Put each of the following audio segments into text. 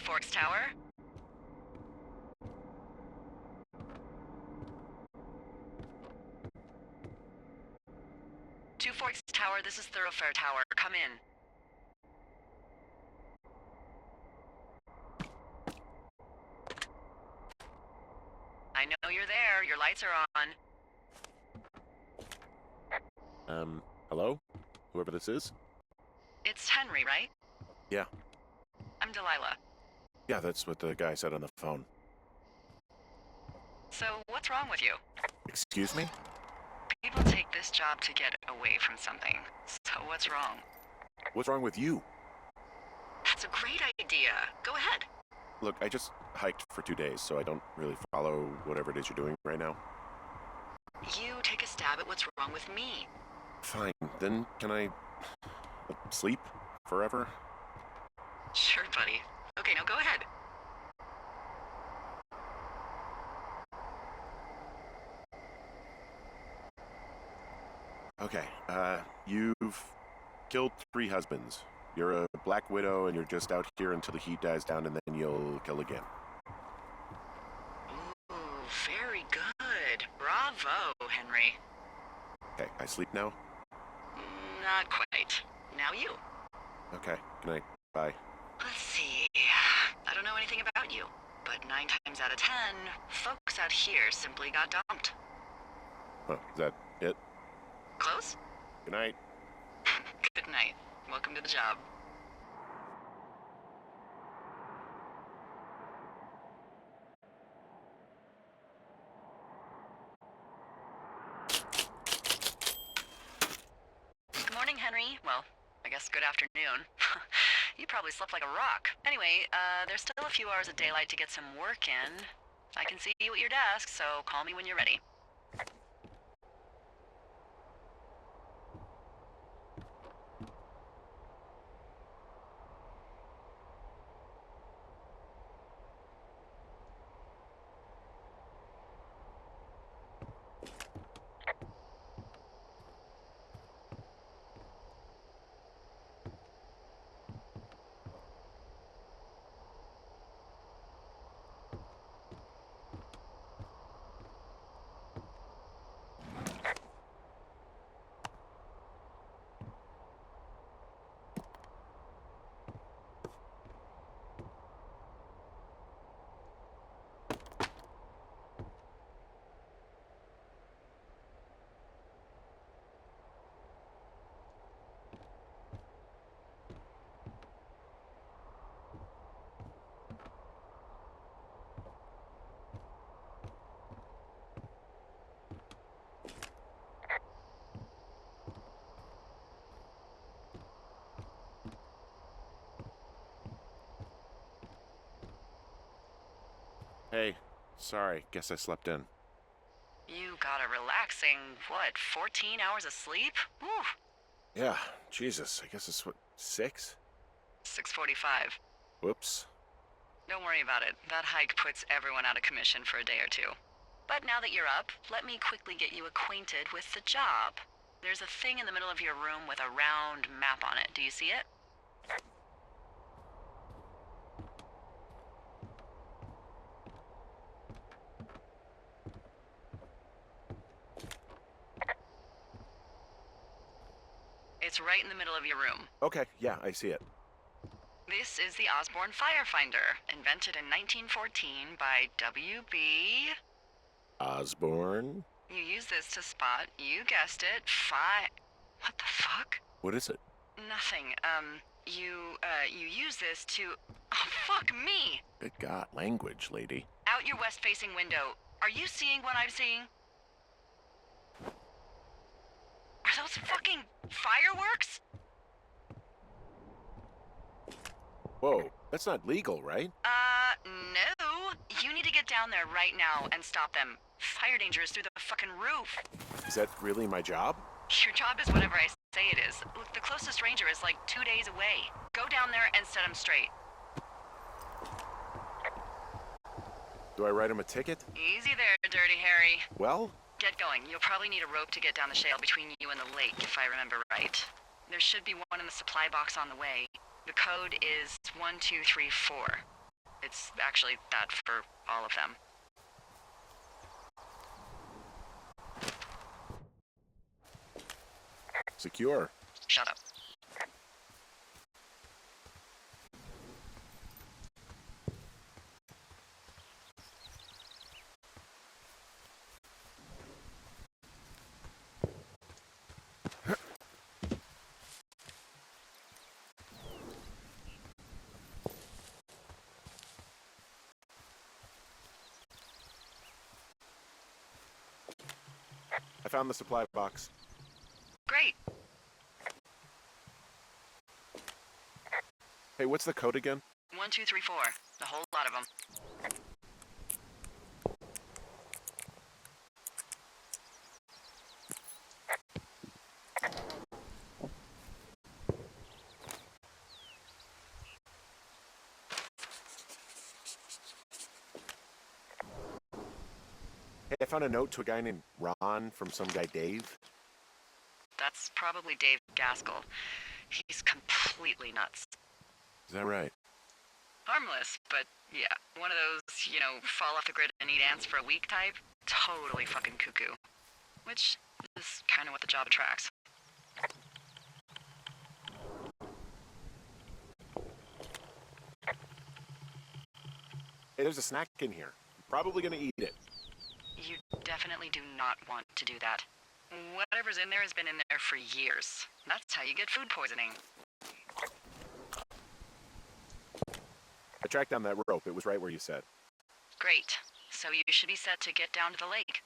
Forks Tower? Two Forks Tower, this is Thoroughfare Tower. Come in. I know you're there. Your lights are on. Hello? Whoever this is? It's Henry, right? Yeah. I'm Delilah. Yeah, that's what the guy said on the phone. So, what's wrong with you? Excuse me? People take this job to get away from something. So, what's wrong? What's wrong with you? That's a great idea. Go ahead. Look, I just hiked for 2 days, so I don't really follow whatever it is you're doing right now. You take a stab at what's wrong with me. Fine, then can I sleep forever? Sure, buddy. Okay, now go ahead. Okay, you've killed 3 husbands. You're a black widow and you're just out here until the heat dies down and then you'll kill again. Ooh, very good. Bravo, Henry. Okay, I sleep now? Not quite. Now you. Okay, good night. Bye. Let's see. I don't know anything about you, but 9 times out of 10, folks out here simply got dumped. Huh, is that it? Close? Good night. Good night. Welcome to the job. Good morning, Henry. Well, I guess good afternoon. You probably slept like a rock. Anyway, there's still a few hours of daylight to get some work in. I can see you at your desk, so call me when you're ready. Hey, sorry, guess I slept in. You got a relaxing, 14 hours of sleep? Whew. Yeah, Jesus, I guess it's what, 6? 6:45. Whoops. Don't worry about it. That hike puts everyone out of commission for a day or two. But now that you're up, let me quickly get you acquainted with the job. There's a thing in the middle of your room with a round map on it. Do you see it? It's right in the middle of your room. Okay, yeah, I see it. This is the Osborne Firefinder, invented in 1914 by W.B. Osborne? You use this to spot, you guessed it, What the fuck? What is it? Nothing. You use this to... Oh, fuck me! Good God, language, lady. Out your west-facing window. Are you seeing what I'm seeing? Are those fucking fireworks? Whoa, that's not legal, right? No. You need to get down there right now and stop them. Fire danger is through the fucking roof. Is that really my job? Your job is whatever I say it is. Look, the closest ranger is like 2 days away. Go down there and set him straight. Do I write him a ticket? Easy there, Dirty Harry. Well? Get going. You'll probably need a rope to get down the shale between you and the lake, if I remember right. There should be one in the supply box on the way. The code is 1234. It's actually that for all of them. Secure. Shut up. I found the supply box. Great. Hey, what's the code again? 1, 2, 3, 4. A whole lot of them. Hey, I found a note to a guy named Ron from some guy Dave. That's probably Dave Gaskell. He's completely nuts. Is that right? Harmless, but yeah, one of those, fall off the grid and eat ants for a week type. Totally fucking cuckoo. Which is kind of what the job attracts. Hey, there's a snack in here. I'm probably gonna eat it. You definitely do not want to do that. Whatever's in there has been in there for years. That's how you get food poisoning. I tracked down that rope. It was right where you said. Great. So you should be set to get down to the lake.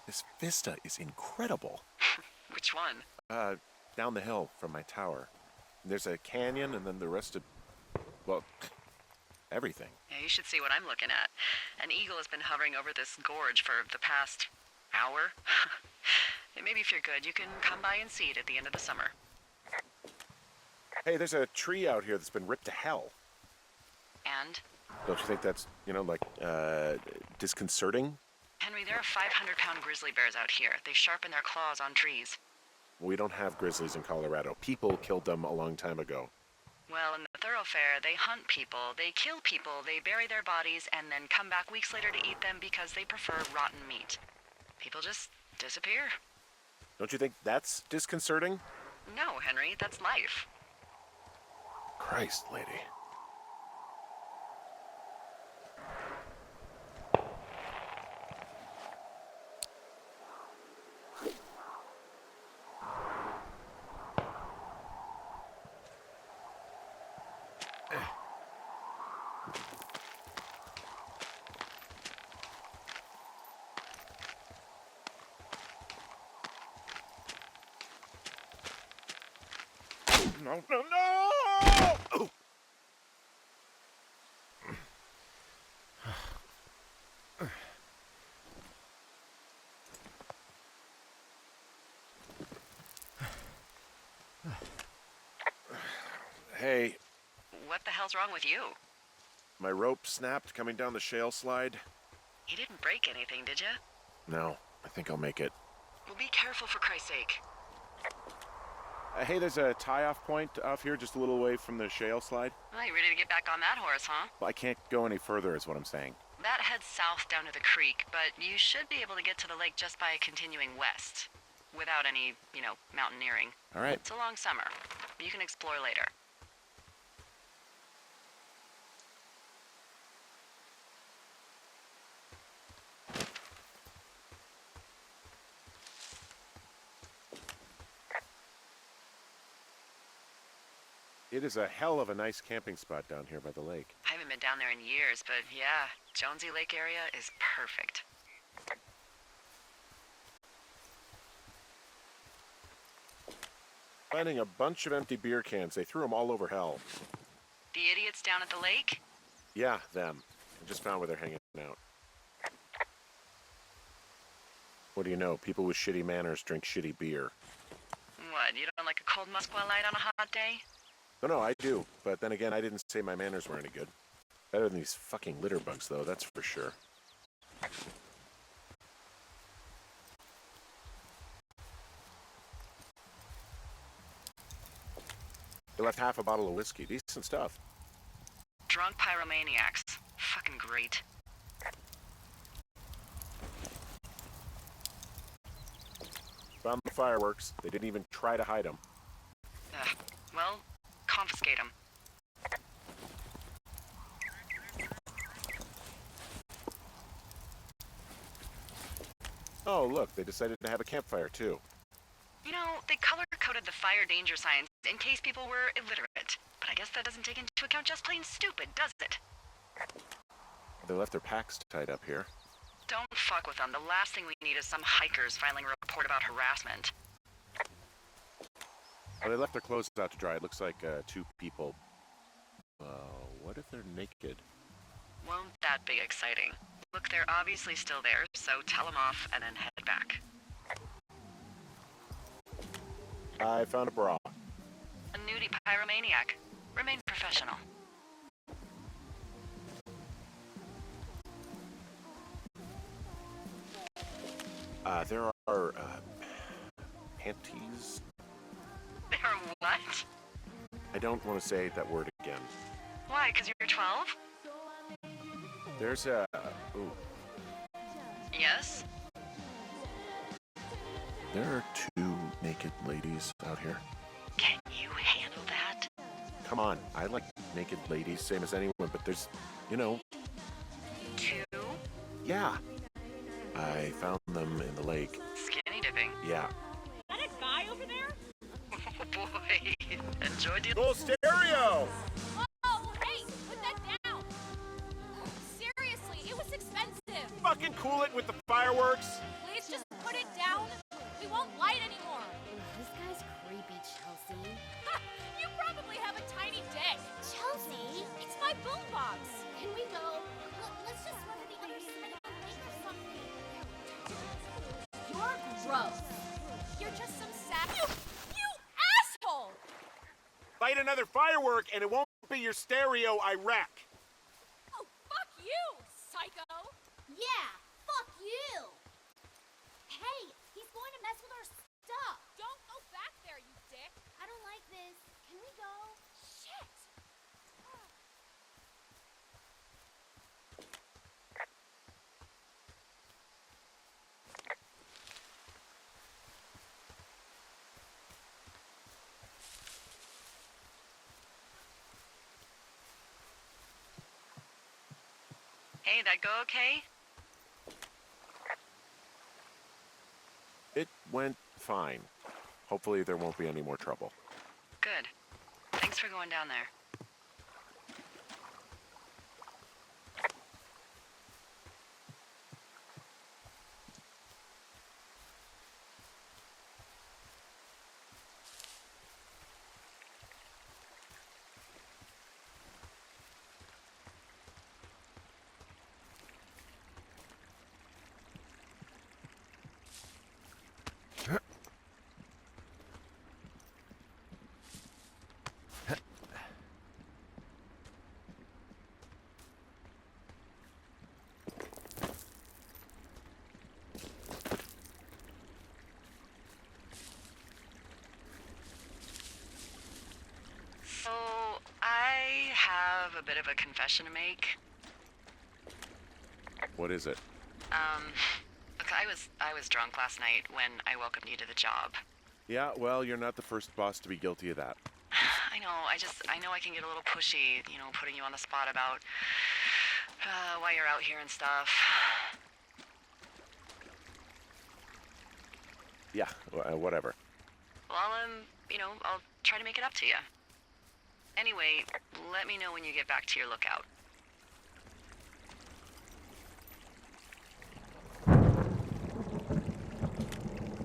This vista is incredible. Which one? Down the hill from my tower. There's a canyon and then the rest of, well, everything. Yeah, you should see what I'm looking at. An eagle has been hovering over this gorge for the past hour. And maybe if you're good, you can come by and see it at the end of the summer. Hey, there's a tree out here that's been ripped to hell. And? Don't you think that's, disconcerting? Henry, there are 500-pound grizzly bears out here. They sharpen their claws on trees. We don't have grizzlies in Colorado. People killed them a long time ago. Well, in the thoroughfare, they hunt people, they kill people, they bury their bodies, and then come back weeks later to eat them because they prefer rotten meat. People just disappear. Don't you think that's disconcerting? No, Henry, that's life. Christ, lady. No, no, no! Oh. Hey, What the hell's wrong with you? my rope snapped coming down the shale slide. You didn't break anything, did you? No, I think I'll make it. Well, be careful for Christ's sake. Hey, there's a tie-off point off here just a little away from the shale slide. Well, you ready to get back on that horse, huh? Well, I can't go any further is what I'm saying. That heads south down to the creek, but you should be able to get to the lake just by continuing west. Without any, mountaineering. All right. It's a long summer. You can explore later. It is a hell of a nice camping spot down here by the lake. I haven't been down there in years, but yeah, Jonesy Lake area is perfect. Finding a bunch of empty beer cans. They threw them all over hell. The idiots down at the lake? Yeah, them. I just found where they're hanging out. What do you know? People with shitty manners drink shitty beer. What, you don't like a cold Musqua Light on a hot day? No, I do. But then again, I didn't say my manners were any good. Better than these fucking litter bugs, though, that's for sure. They left half a bottle of whiskey. Decent stuff. Drunk pyromaniacs. Fucking great. Found the fireworks. They didn't even try to hide them. Well, confiscate them. Oh, look, they decided to have a campfire, too. You know, they color-coded the fire danger signs in case people were illiterate. But I guess that doesn't take into account just plain stupid, does it? They left their packs tied up here. Don't fuck with them. The last thing we need is some hikers filing a report about harassment. Well, they left their clothes out to dry. It looks like two people. What if they're naked? Won't that be exciting? Look, they're obviously still there, so tell them off and then head back. I found a bra. A nudie pyromaniac. Remain professional. There are, panties? They're what? I don't want to say that word again. Why, 'cause you're 12? There's a... Ooh. Yes? There are two naked ladies out here. Can you handle that? Come on, I like naked ladies, same as anyone, but there's, you know... Two? Yeah. I found them in the lake. Skinny dipping. Yeah. Is that a guy over there? Oh boy. Enjoy the... Full stereo! Oh, hey, put that down. Seriously, it was expensive. Fucking cool it with the fireworks! Please just put it down. We won't light anymore. This guy's creepy, Chelsea. Ha, you probably have a tiny dick. Chelsea? It's my boombox. Can we go? Let's just run to the other side of the lake or something. You're gross. You're just some sad... You asshole! Light another firework and it won't be your stereo I wreck. Oh, fuck you, psycho. Yeah, fuck you. Hey, he's going to mess with our stuff. Don't go back there, you dick. I don't like this. Can we go? Shit. Hey, that go okay? It went fine. Hopefully there won't be any more trouble. Good. Thanks for going down there. So, I have a bit of a confession to make. What is it? Look, I was drunk last night when I welcomed you to the job. Yeah, well, you're not the first boss to be guilty of that. I know, I know I can get a little pushy, you know, putting you on the spot about why you're out here and stuff. Yeah, whatever. Well, you know, I'll try to make it up to you. Anyway, let me know when you get back to your lookout.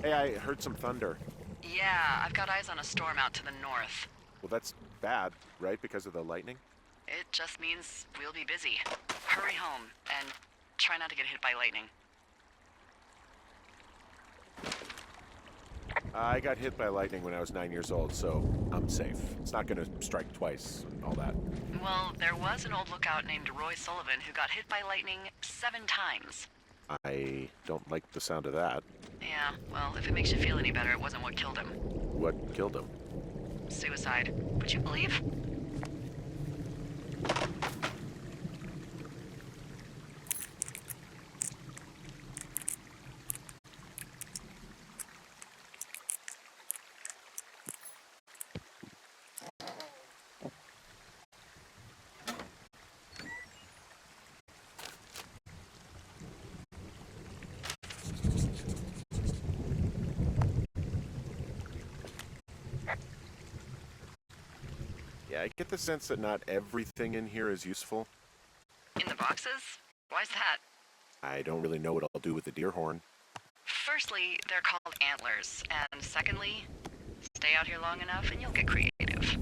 Hey, I heard some thunder. Yeah, I've got eyes on a storm out to the north. Well, that's bad, right? Because of the lightning? It just means we'll be busy. Hurry home, and try not to get hit by lightning. I got hit by lightning when I was 9 years old, so I'm safe. It's not gonna strike twice and all that. Well, there was an old lookout named Roy Sullivan who got hit by lightning 7 times. I don't like the sound of that. Yeah, well, if it makes you feel any better, it wasn't what killed him. What killed him? Suicide. Would you believe? Yeah, I get the sense that not everything in here is useful. In the boxes? Why's that? I don't really know what I'll do with the deer horn. Firstly, they're called antlers, and secondly, stay out here long enough and you'll get creative.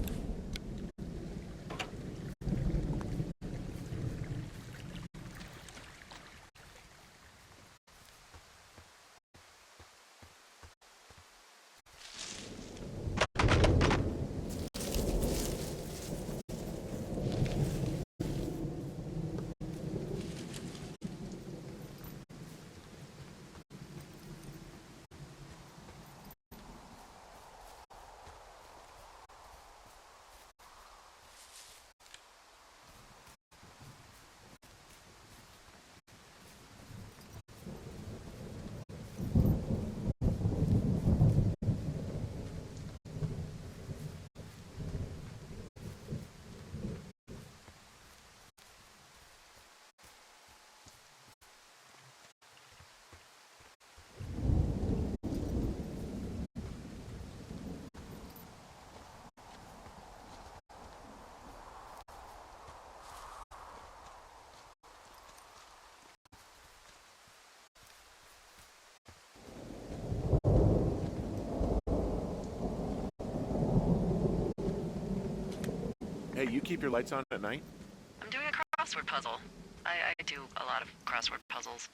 Hey, you keep your lights on at night? I'm doing a crossword puzzle. I do a lot of crossword puzzles.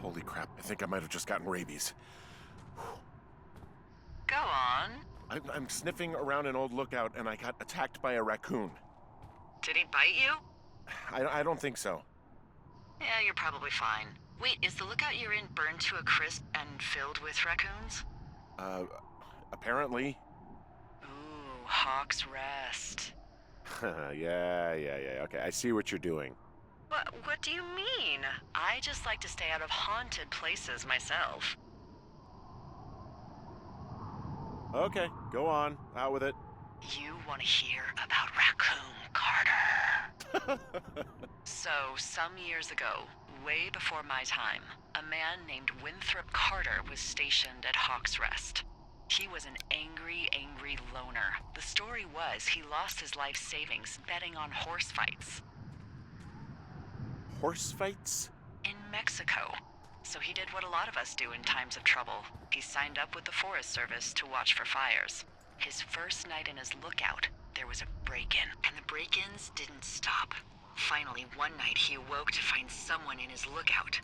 Holy crap, I think I might have just gotten rabies. Go on. I'm sniffing around an old lookout and I got attacked by a raccoon. Did he bite you? I don't think so. Yeah, you're probably fine. Wait, is the lookout you're in burned to a crisp and filled with raccoons? Apparently. Ooh, Hawk's Rest. Yeah. Okay, I see what you're doing. What do you mean? I just like to stay out of haunted places myself. Okay, go on. Out with it. You want to hear about Raccoon Carter? So, some years ago, way before my time, a man named Winthrop Carter was stationed at Hawk's Rest. He was an angry, angry loner. The story was he lost his life savings betting on horse fights. Horse fights? In Mexico. So he did what a lot of us do in times of trouble. He signed up with the Forest Service to watch for fires. His first night in his lookout, there was a break-in, and the break-ins didn't stop. Finally, one night he awoke to find someone in his lookout.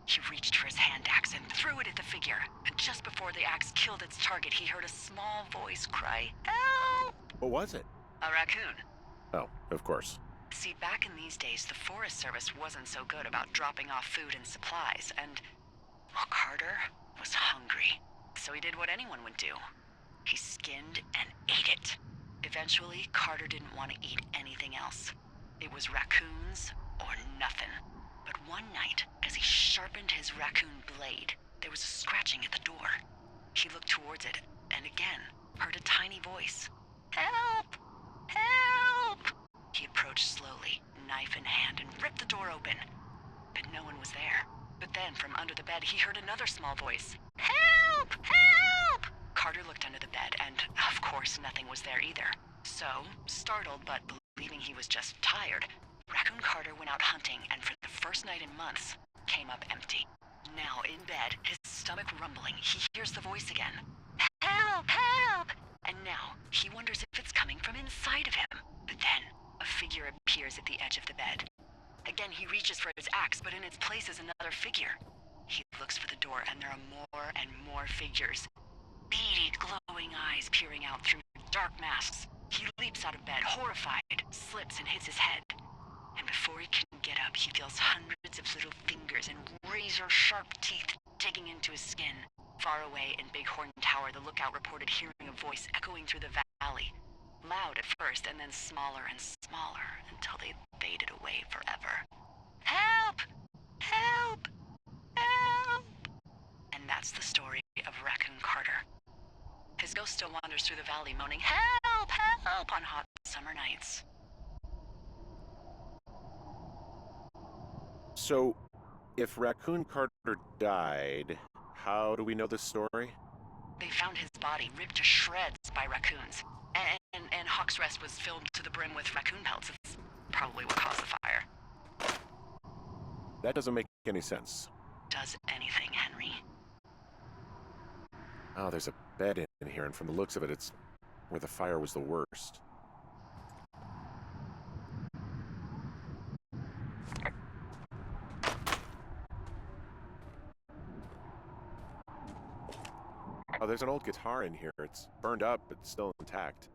He reached for his hand axe and threw it at the figure. And just before the axe killed its target, he heard a small voice cry, "Help!" What was it? A raccoon. Oh, of course. See, back in these days, the Forest Service wasn't so good about dropping off food and supplies, and, well, Carter was hungry. So he did what anyone would do. He skinned and ate it. Eventually, Carter didn't want to eat anything else. It was raccoons or nothing. But one night, as he sharpened his raccoon blade, there was a scratching at the door. He looked towards it, and again, heard a tiny voice. "Help! Help!" He approached slowly, knife in hand, and ripped the door open. But no one was there. But then, from under the bed, he heard another small voice. "Help! Help!" Carter looked under the bed, and, of course, nothing was there either. So, startled but believing he was just tired, Raccoon Carter went out hunting, and for the first night in months, came up empty. Now, in bed, his stomach rumbling, he hears the voice again. "Help! Help!" And now, he wonders if it's coming from inside of him. But then, a figure appears at the edge of the bed. Again, he reaches for his axe, but in its place is another figure. He looks for the door, and there are more and more figures. Beady, glowing eyes peering out through dark masks. He leaps out of bed, horrified, slips and hits his head. And before he can get up, he feels hundreds of little fingers and razor-sharp teeth digging into his skin. Far away in Bighorn Tower, the lookout reported hearing a voice echoing through the valley. Loud at first, and then smaller and smaller, until they faded away forever. "Help! Help! Help!" And that's the story of Raccoon Carter. His ghost still wanders through the valley, moaning, "Help! Help!" on hot summer nights. So, if Raccoon Carter died, how do we know this story? They found his body ripped to shreds by raccoons. And Hawk's Rest was filled to the brim with raccoon pelts. It's probably what caused the fire. That doesn't make any sense. Does anything, Henry? Oh, there's a bed in here, and from the looks of it, it's where the fire was the worst. Oh, there's an old guitar in here. It's burned up, but still intact.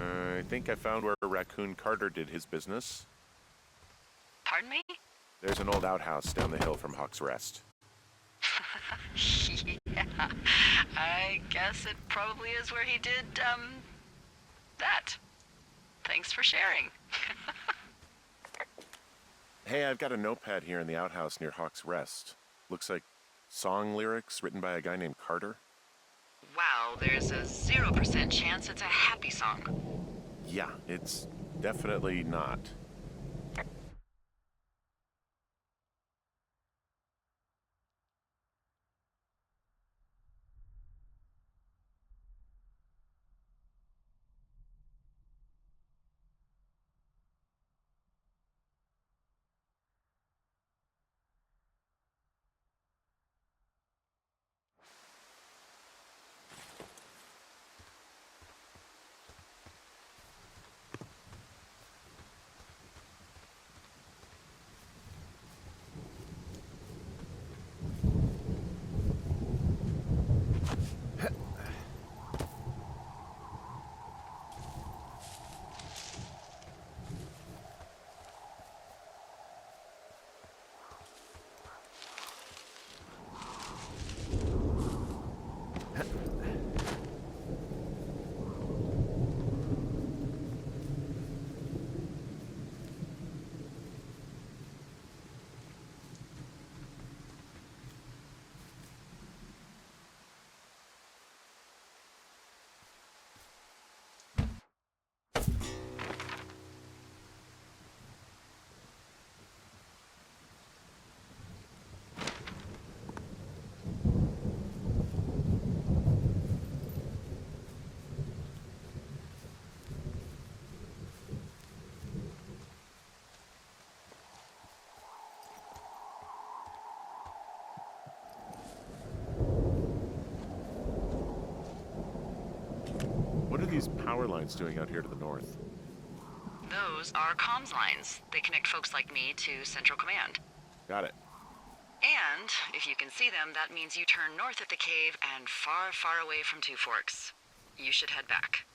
I think I found where Raccoon Carter did his business. Pardon me? There's an old outhouse down the hill from Hawk's Rest. Yeah, I guess it probably is where he did, that. Thanks for sharing. Hey, I've got a notepad here in the outhouse near Hawk's Rest. Looks like song lyrics written by a guy named Carter. Wow, there's a 0% chance it's a happy song. Yeah, it's definitely not. these power lines doing out here to the north? Those are comms lines. They connect folks like me to Central Command. Got it. And if you can see them, that means you turn north at the cave and far, far away from Two Forks. You should head back.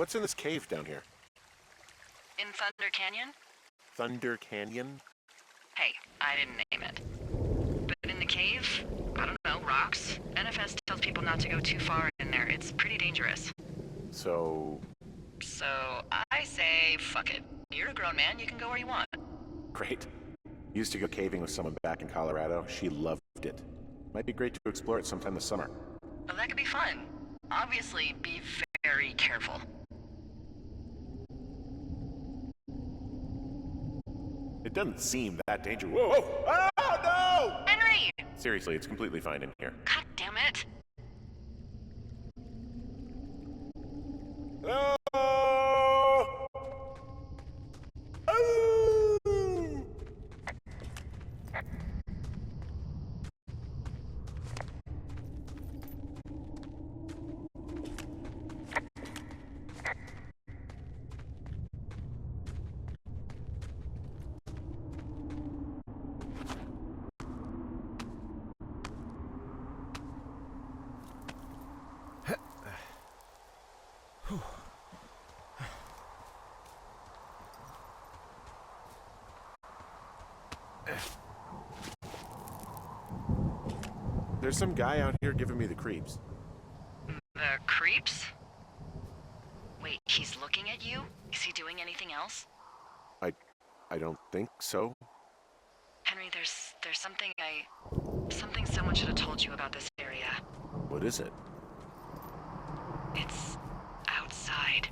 What's in this cave down here? In Thunder Canyon? Thunder Canyon? Hey, I didn't name it. But in the cave, I don't know, rocks. NFS tells people not to go too far in there. It's pretty dangerous. So, So I say, fuck it. You're a grown man, you can go where you want. great. Used to go caving with someone back in Colorado. She loved it. Might be great to explore it sometime this summer. Well, that could be fun. Obviously, be very careful. It doesn't seem that dangerous. Whoa! Whoa! Oh, Henry! no! Seriously, it's completely fine in here. God damn it. Oh! Oh! There's some guy out here giving me the creeps. The creeps? Wait, he's looking at you? Is he doing anything else? I don't think so. Henry, there's something someone should have told you about this area. What is it? It's outside.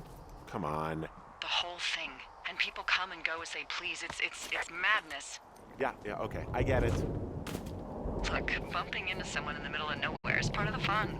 Come on. The whole thing. And people come and go as they please. It's madness. Yeah, okay. I get it. Look, bumping into someone in the middle of nowhere is part of the fun.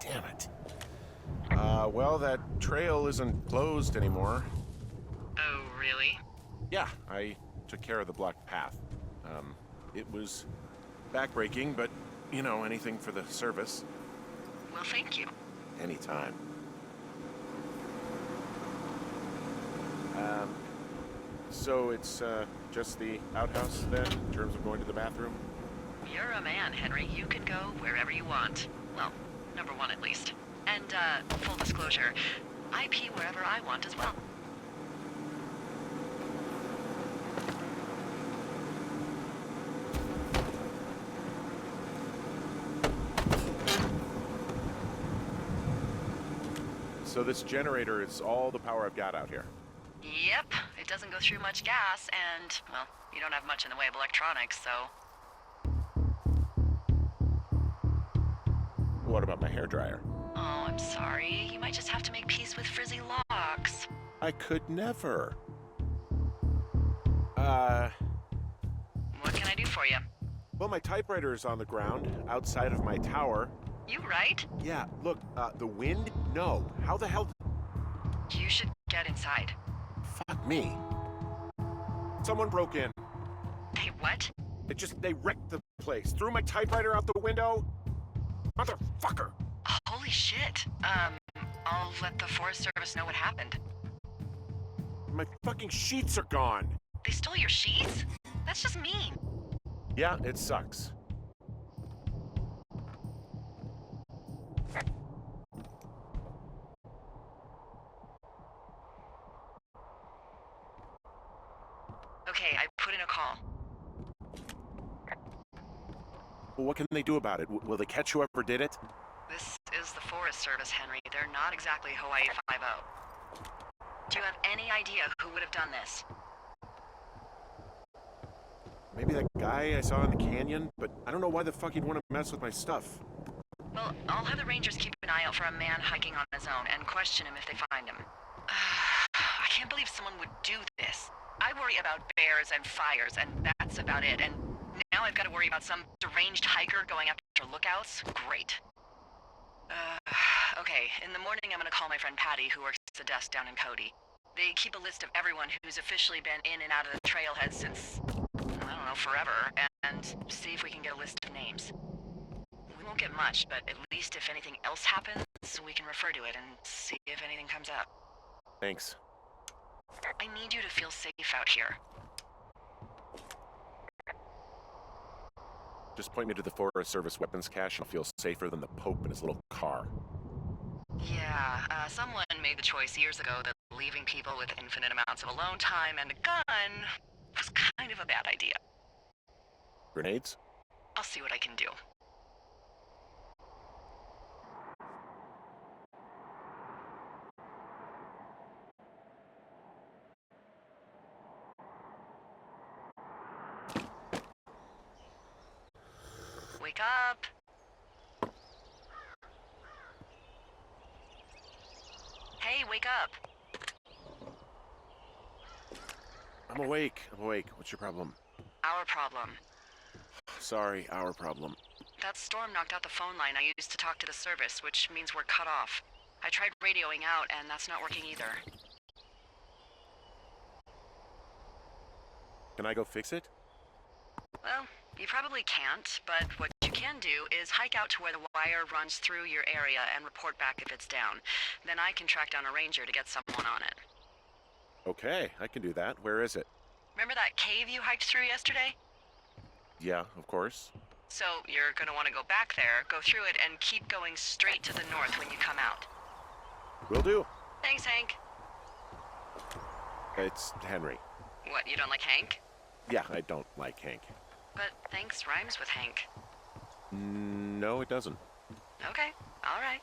Damn it. Well, that trail isn't closed anymore. Oh, really? Yeah, I took care of the blocked path. It was backbreaking, but, you know, anything for the service. Well, thank you. Anytime. So it's, just the outhouse, then, in terms of going to the bathroom? You're a man, Henry. You can go wherever you want. Well, number one at least. And, full disclosure, I pee wherever I want as well. So this generator is all the power I've got out here. Yep, it doesn't go through much gas, and, well, you don't have much in the way of electronics, so... What about my hairdryer? Oh, I'm sorry. You might just have to make peace with frizzy locks. I could never. What can I do for you? Well, my typewriter is on the ground, outside of my tower. You right? Yeah, look, the wind? No. How the hell? You should get inside. Fuck me. Someone broke in. Hey, what? They wrecked the place. Threw my typewriter out the window. Motherfucker! Holy shit. I'll let the Forest Service know what happened. My fucking sheets are gone. They stole your sheets? That's just mean. Yeah, it sucks. Okay, I put in a call. Well, what can they do about it? Will they catch whoever did it? This is the Forest Service, Henry. They're not exactly Hawaii Five-0. Do you have any idea who would have done this? Maybe that guy I saw in the canyon, but I don't know why the fuck he'd want to mess with my stuff. Well, I'll have the Rangers keep an eye out for a man hiking on his own and question him if they find him. I can't believe someone would do this. I worry about bears and fires, and that's about it. And now I've got to worry about some deranged hiker going after lookouts? Great. Okay, in the morning I'm gonna call my friend Patty, who works the desk down in Cody. They keep a list of everyone who's officially been in and out of the trailhead since, I don't know, forever, and see if we can get a list of names. We won't get much, but at least if anything else happens, we can refer to it and see if anything comes up. Thanks. I need you to feel safe out here. Just point me to the Forest Service weapons cache and I'll feel safer than the Pope in his little car. Yeah, someone made the choice years ago that leaving people with infinite amounts of alone time and a gun was kind of a bad idea. Grenades? I'll see what I can do. Wake up! Hey, wake up! I'm awake. What's your problem? Our problem. Sorry, our problem. That storm knocked out the phone line I used to talk to the service, which means we're cut off. I tried radioing out, and that's not working either. Can I go fix it? Well, you probably can't, but what you can do is hike out to where the wire runs through your area and report back if it's down. Then I can track down a ranger to get someone on it. Okay, I can do that. Where is it? Remember that cave you hiked through yesterday? Yeah, of course. So you're gonna want to go back there, go through it, and keep going straight to the north when you come out. Will do. Thanks, Hank. It's Henry. What, you don't like Hank? Yeah, I don't like Hank. But thanks rhymes with Hank. No, it doesn't. Okay, all right.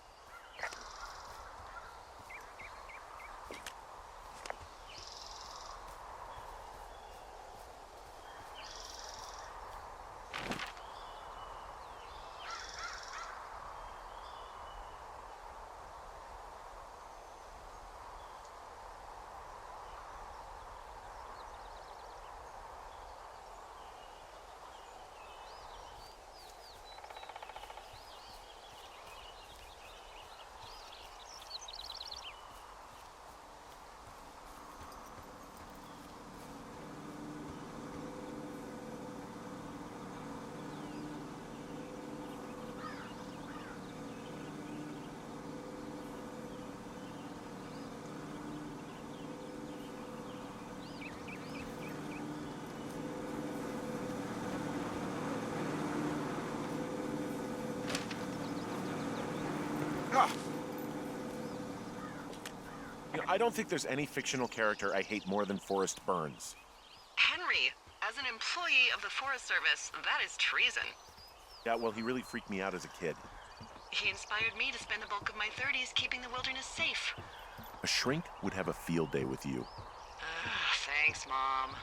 I don't think there's any fictional character I hate more than Forrest Burns. Henry, as an employee of the Forest Service, that is treason. Yeah, well, he really freaked me out as a kid. He inspired me to spend the bulk of my 30s keeping the wilderness safe. A shrink would have a field day with you. Thanks, Mom.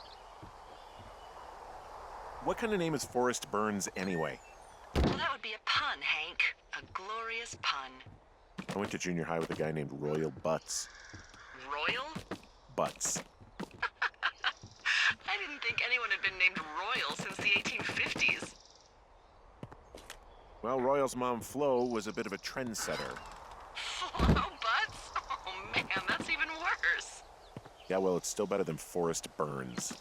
What kind of name is Forrest Burns anyway? Well, that would be a pun, Hank. A glorious pun. I went to junior high with a guy named Royal Butts. Royal? Butts. I didn't think anyone had been named Royal since the 1850s. Well, Royal's mom, Flo, was a bit of a trendsetter. Flo Butts? Oh man, that's even worse. Yeah, well, it's still better than Forrest Burns.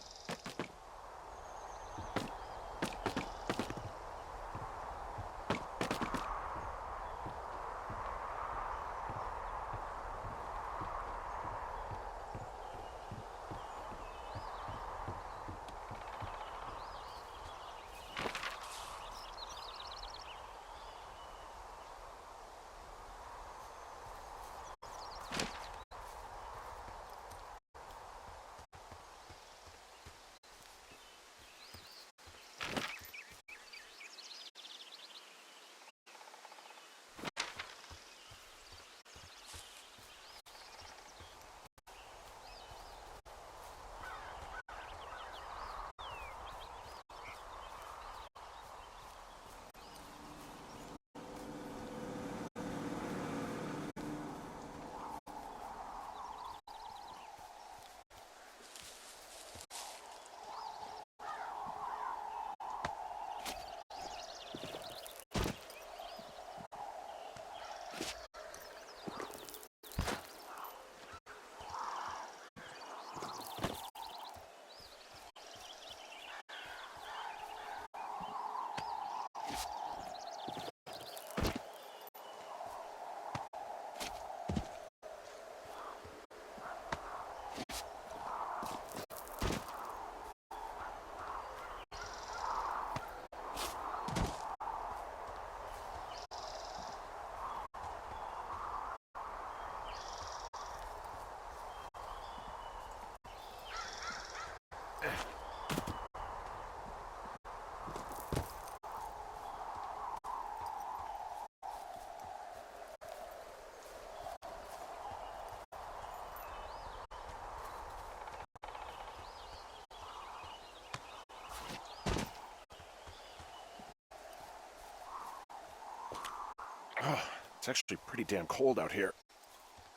Oh, it's actually pretty damn cold out here.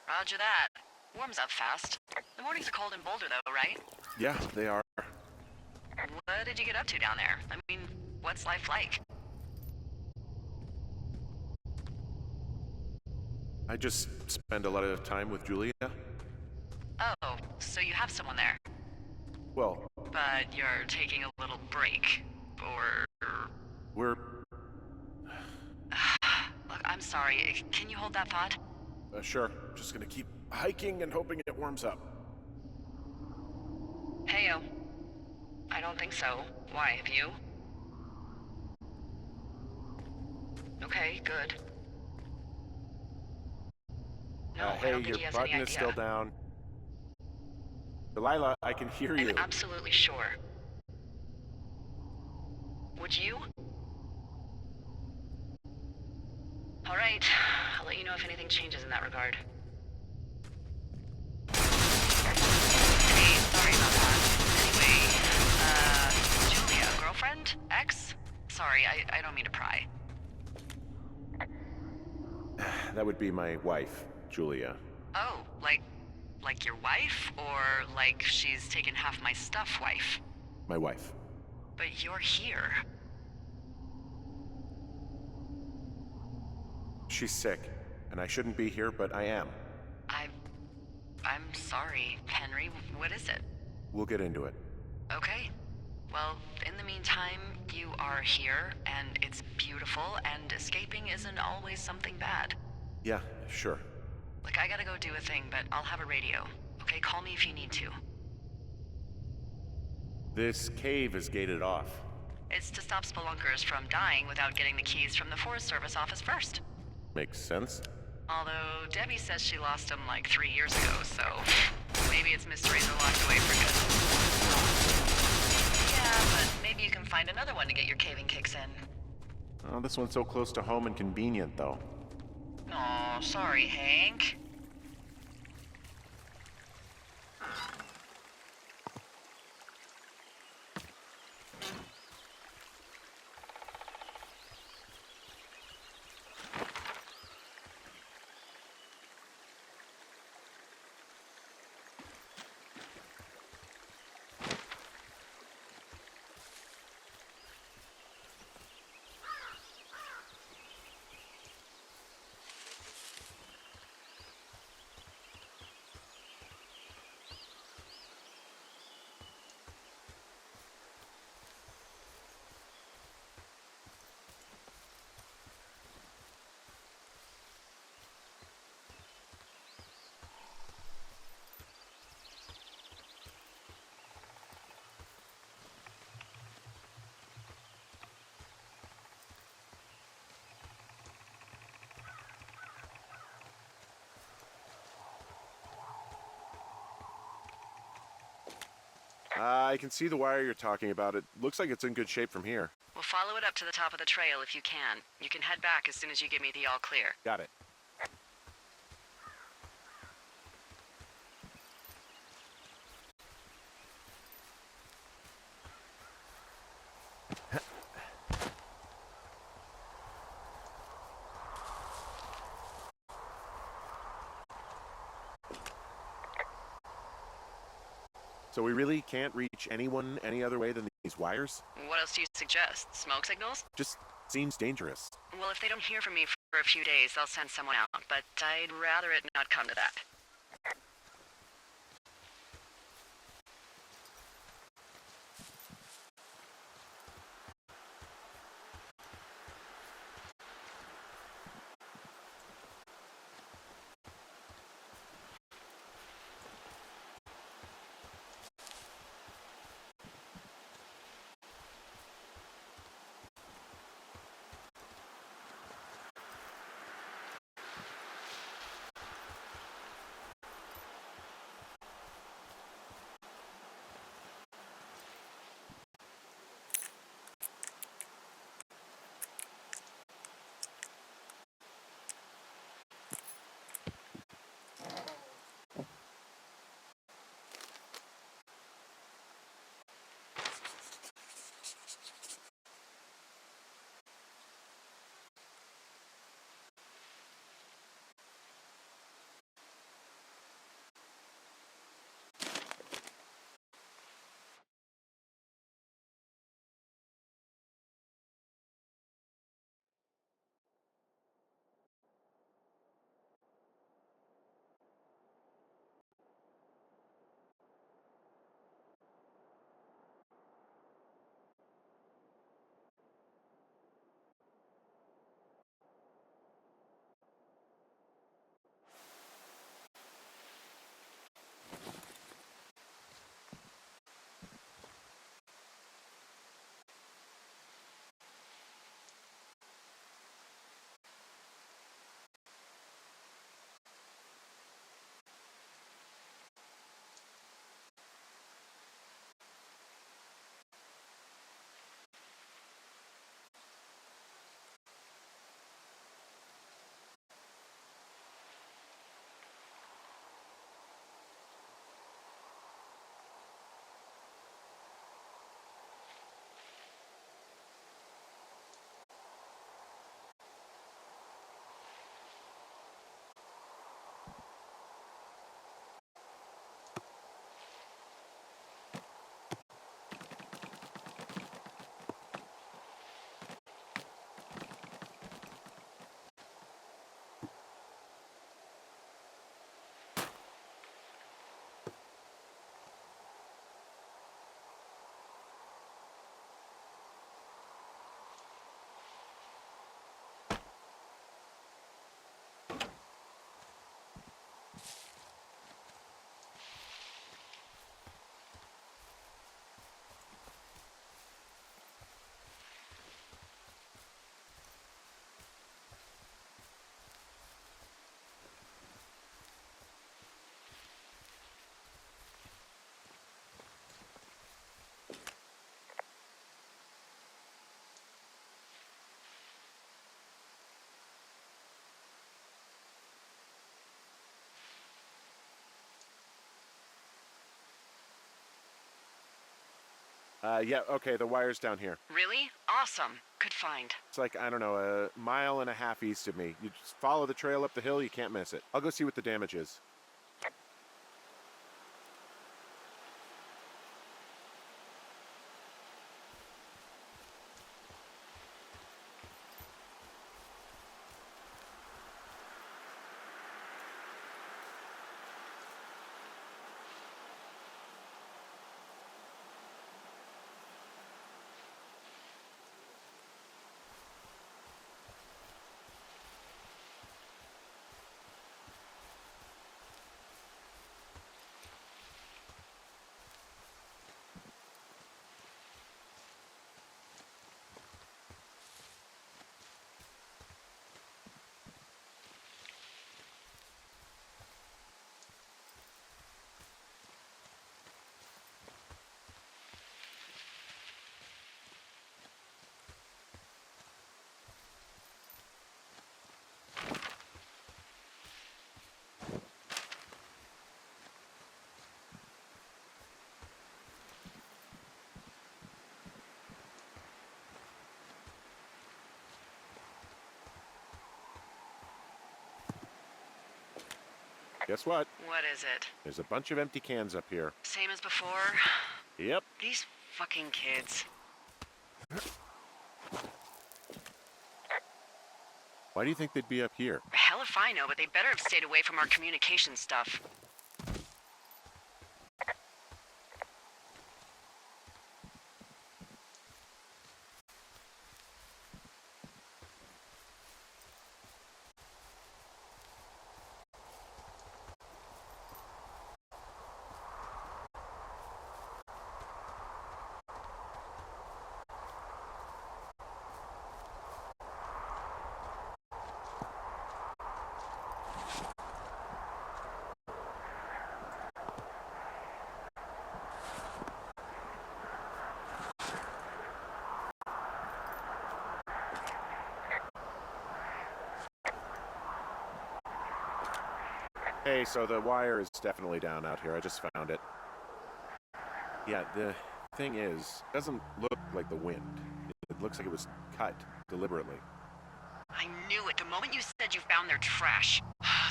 Roger that. Warms up fast. The mornings are cold in Boulder, though, right? Yeah, they are. What did you get up to down there? I mean, what's life like? I just spend a lot of time with Julia. Oh, so you have someone there. Well, But you're taking a little break. Or... we're... Look, I'm sorry. Can you hold that thought? Sure. Just gonna keep hiking and hoping it warms up. Heyo. I don't think so. Why, have you? Okay, good. No, I hey, don't think your he has any button idea. is still down. Delilah, I can hear you. I'm absolutely sure. Would you? All right. I'll let you know if anything changes in that regard. Hey, sorry about that. Anyway, Julia, girlfriend? Ex? Sorry, I don't mean to pry. That would be my wife, Julia. Oh, like your wife? Or like she's taken half my stuff wife? My wife. But you're here. She's sick, and I shouldn't be here, but I am. I'm sorry, Henry. What is it? We'll get into it. Okay. Well, in the meantime, you are here, and it's beautiful, and escaping isn't always something bad. Yeah, sure. Look, I gotta go do a thing, but I'll have a radio. Okay, call me if you need to. This cave is gated off. It's to stop spelunkers from dying without getting the keys from the Forest Service office first. Makes sense. Although Debbie says she lost them like 3 years ago, so maybe its mysteries are locked away for good. Yeah, but maybe you can find another one to get your caving kicks in. Oh, this one's so close to home and convenient, though. Aw, sorry, Hank. I can see the wire you're talking about. It looks like it's in good shape from here. We'll follow it up to the top of the trail if you can. You can head back as soon as you give me the all clear. Got it. So we really can't reach anyone any other way than these wires? What else do you suggest? Smoke signals? Just seems dangerous. Well, if they don't hear from me for a few days, I'll send someone out, but I'd rather it not come to that. Yeah, okay, the wire's down here. Really? Awesome. Good find. It's like, I don't know, a mile and a half east of me. You just follow the trail up the hill, you can't miss it. I'll go see what the damage is. Guess what? What is it? There's a bunch of empty cans up here. Same as before? Yep. These fucking kids. Why do you think they'd be up here? Hell if I know, but they better have stayed away from our communication stuff. Hey, so the wire is definitely down out here. I just found it. Yeah, the thing is, it doesn't look like the wind. It looks like it was cut deliberately. I knew it the moment you said you found their trash.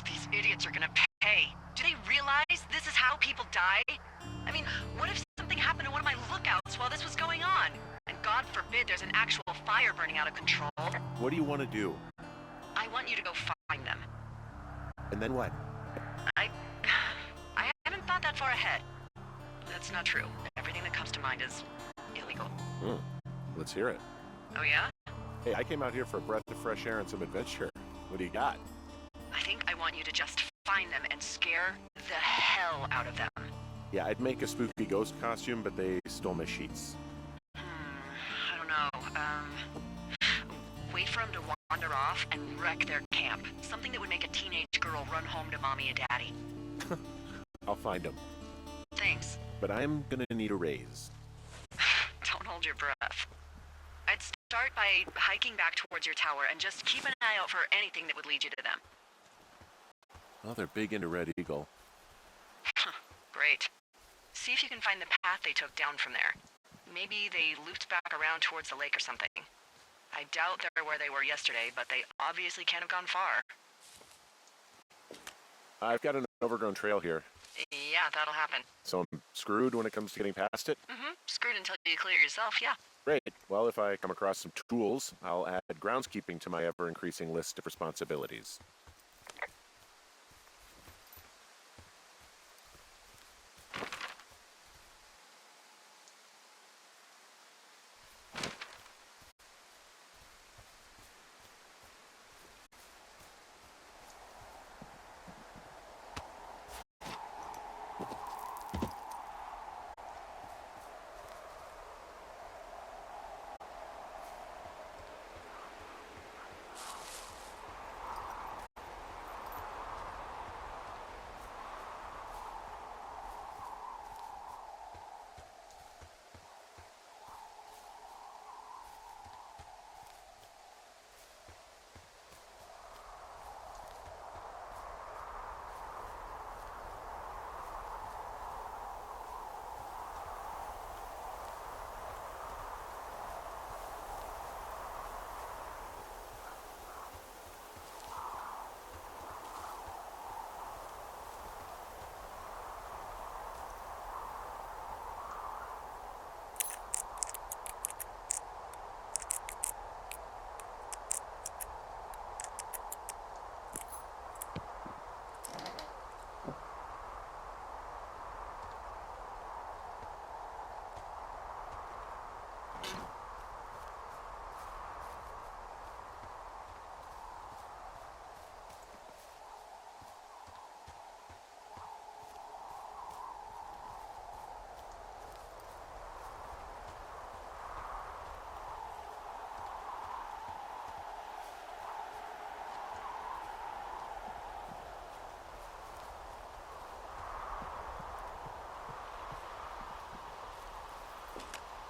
These idiots are gonna pay. Do they realize this is how people die? I mean, what if something happened to one of my lookouts while this was going on? And God forbid there's an actual fire burning out of control. What do you want to do? I want you to go find them. And then what? I haven't thought that far ahead. That's not true. Everything that comes to mind is illegal. Let's hear it. Oh yeah? Hey, I came out here for a breath of fresh air and some adventure. What do you got? I think I want you to just find them and scare the hell out of them. Yeah, I'd make a spooky ghost costume, but they stole my sheets. I don't know. Wait for them to wander off and wreck their camp. Something that would make a teenage girl run home to mommy and daddy. I'll find them. Thanks. But I'm gonna need a raise. Don't hold your breath. I'd start by hiking back towards your tower and just keep an eye out for anything that would lead you to them. Well, they're big into Red Eagle. Great. See if you can find the path they took down from there. Maybe they looped back around towards the lake or something. I doubt they're where they were yesterday, but they obviously can't have gone far. I've got an overgrown trail here, Yeah, that'll happen. so I'm screwed when it comes to getting past it. Screwed until you clear it yourself, yeah. Great. Well, if I come across some tools, I'll add groundskeeping to my ever-increasing list of responsibilities.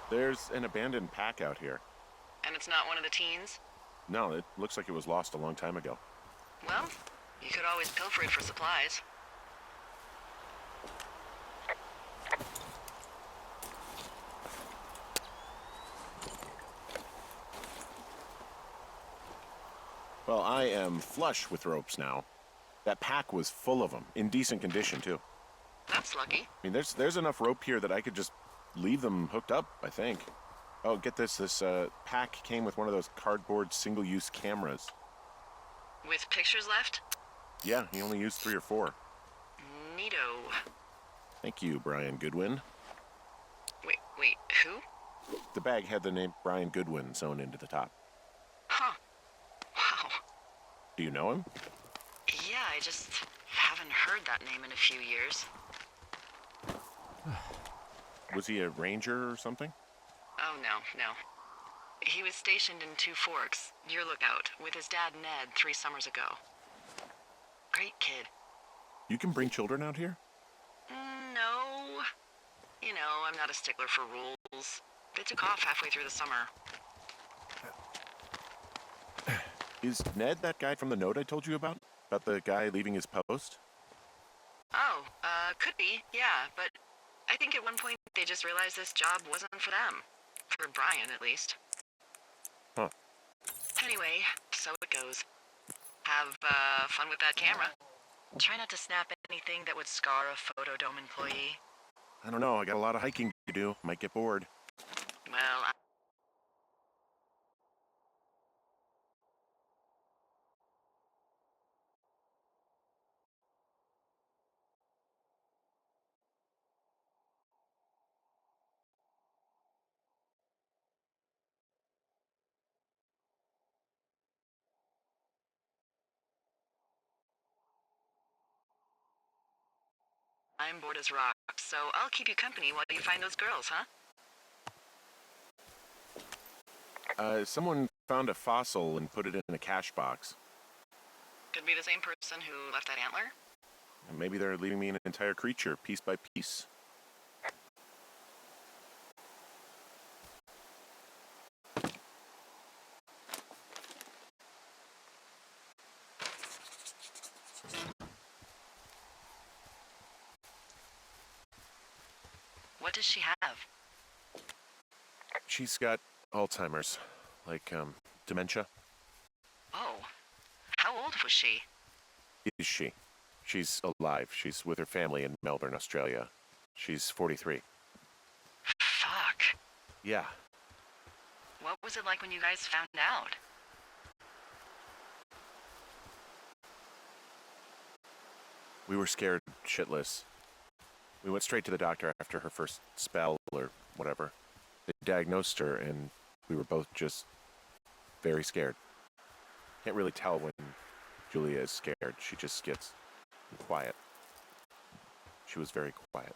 There's an abandoned pack out here. And it's not one of the teens? No, it looks like it was lost a long time ago. Well, you could always pilfer it for supplies. Well, I am flush with ropes now. That pack was full of them, in decent condition, too. That's lucky. I mean, there's enough rope here that I could just leave them hooked up, I think. Oh, get this. This pack came with one of those cardboard single-use cameras. With pictures left? Yeah, he only used 3 or 4. Neato. Thank you, Brian Goodwin. Wait, who? The bag had the name Brian Goodwin sewn into the top. Huh. Wow. Do you know him? Yeah, I just haven't heard that name in a few years. Was he a ranger or something? Oh, no. He was stationed in Two Forks, your lookout, with his dad Ned 3 summers ago. Great kid. You can bring children out here? No. You know, I'm not a stickler for rules. They took off halfway through the summer. Is Ned that guy from the note I told you about? About the guy leaving his post? Oh, could be, yeah, but I think at one point they just realized this job wasn't for them. For Brian, at least. Huh. Anyway, so it goes. Have, fun with that camera. Try not to snap anything that would scar a Photodome employee. I don't know. I got a lot of hiking to do. Might get bored. Well, I'm bored as rocks, so I'll keep you company while you find those girls, huh? Someone found a fossil and put it in a cash box. Could be the same person who left that antler. And maybe they're leaving me an entire creature, piece by piece. What does she have? She's got Alzheimer's. Like, dementia. Oh, how old was she? Is she? She's alive. She's with her family in Melbourne, Australia. She's 43. Fuck. Yeah. What was it like when you guys found out? We were scared shitless. We went straight to the doctor after her first spell or whatever. They diagnosed her and we were both just very scared. Can't really tell when Julia is scared. She just gets quiet. She was very quiet.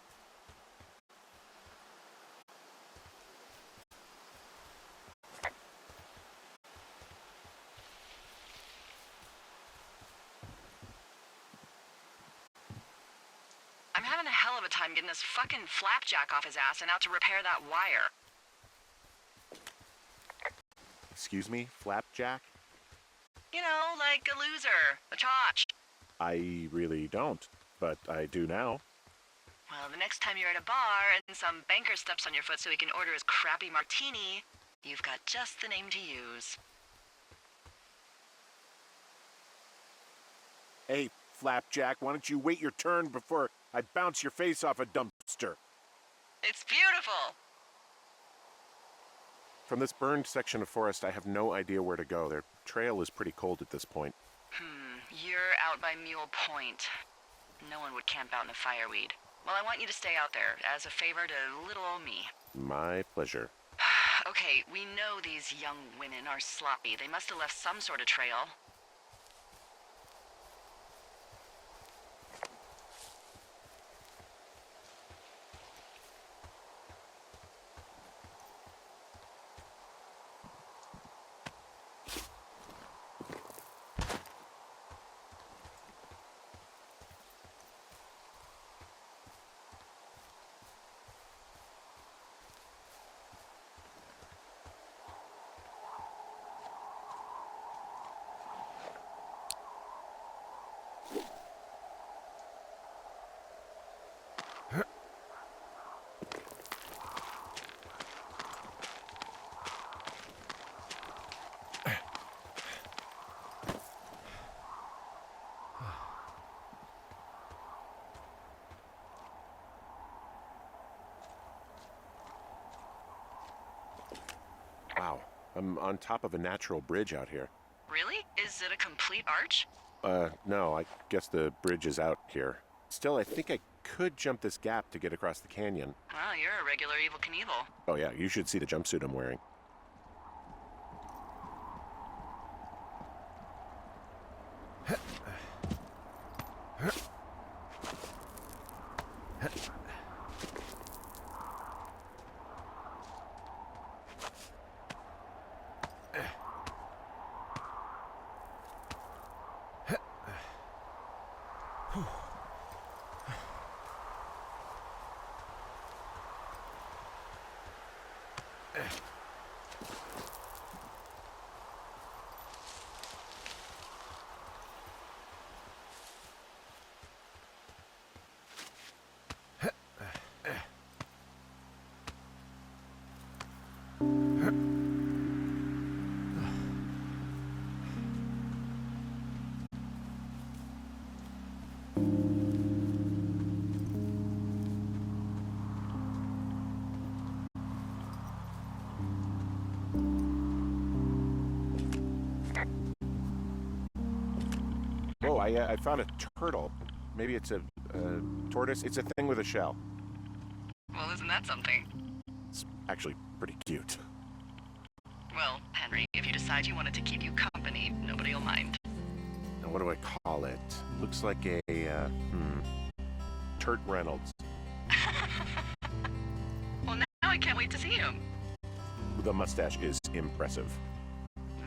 I'm having a hell of a time getting this fucking flapjack off his ass and out to repair that wire. Excuse me, Flapjack? You know, like a loser, a chotch. I really don't, but I do now. Well, the next time you're at a bar and some banker steps on your foot so he can order his crappy martini, you've got just the name to use. Hey, Flapjack, why don't you wait your turn before I bounce your face off a dumpster? It's beautiful! From this burned section of forest, I have no idea where to go. Their trail is pretty cold at this point. You're out by Mule Point. No one would camp out in a fireweed. Well, I want you to stay out there, as a favor to little old me. My pleasure. Okay, we know these young women are sloppy. They must have left some sort of trail. I'm on top of a natural bridge out here. Really? Is it a complete arch? No, I guess the bridge is out here. Still, I think I could jump this gap to get across the canyon. Well, you're a regular Evel Knievel. Oh yeah, you should see the jumpsuit I'm wearing. Whoa, I found a turtle. Maybe it's a tortoise. It's a thing with a shell. Well, isn't that something? It's actually pretty cute. Well, Henry, if you decide you want it to keep you company, nobody will mind. Now, what do I call it? Looks like a, Turt Reynolds. Well, now I can't wait to see him. The mustache is impressive.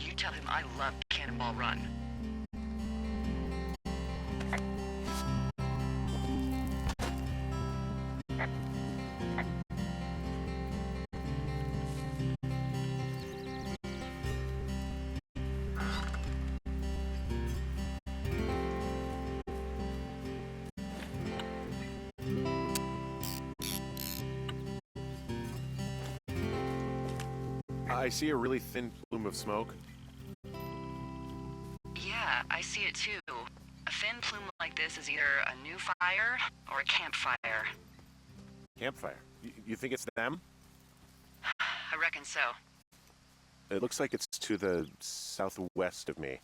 You tell him I loved Cannonball Run. I see a really thin plume of smoke. Yeah, I see it too. A thin plume like this is either a new fire or a campfire. Campfire. You think it's them? I reckon so. It looks like it's to the southwest of me.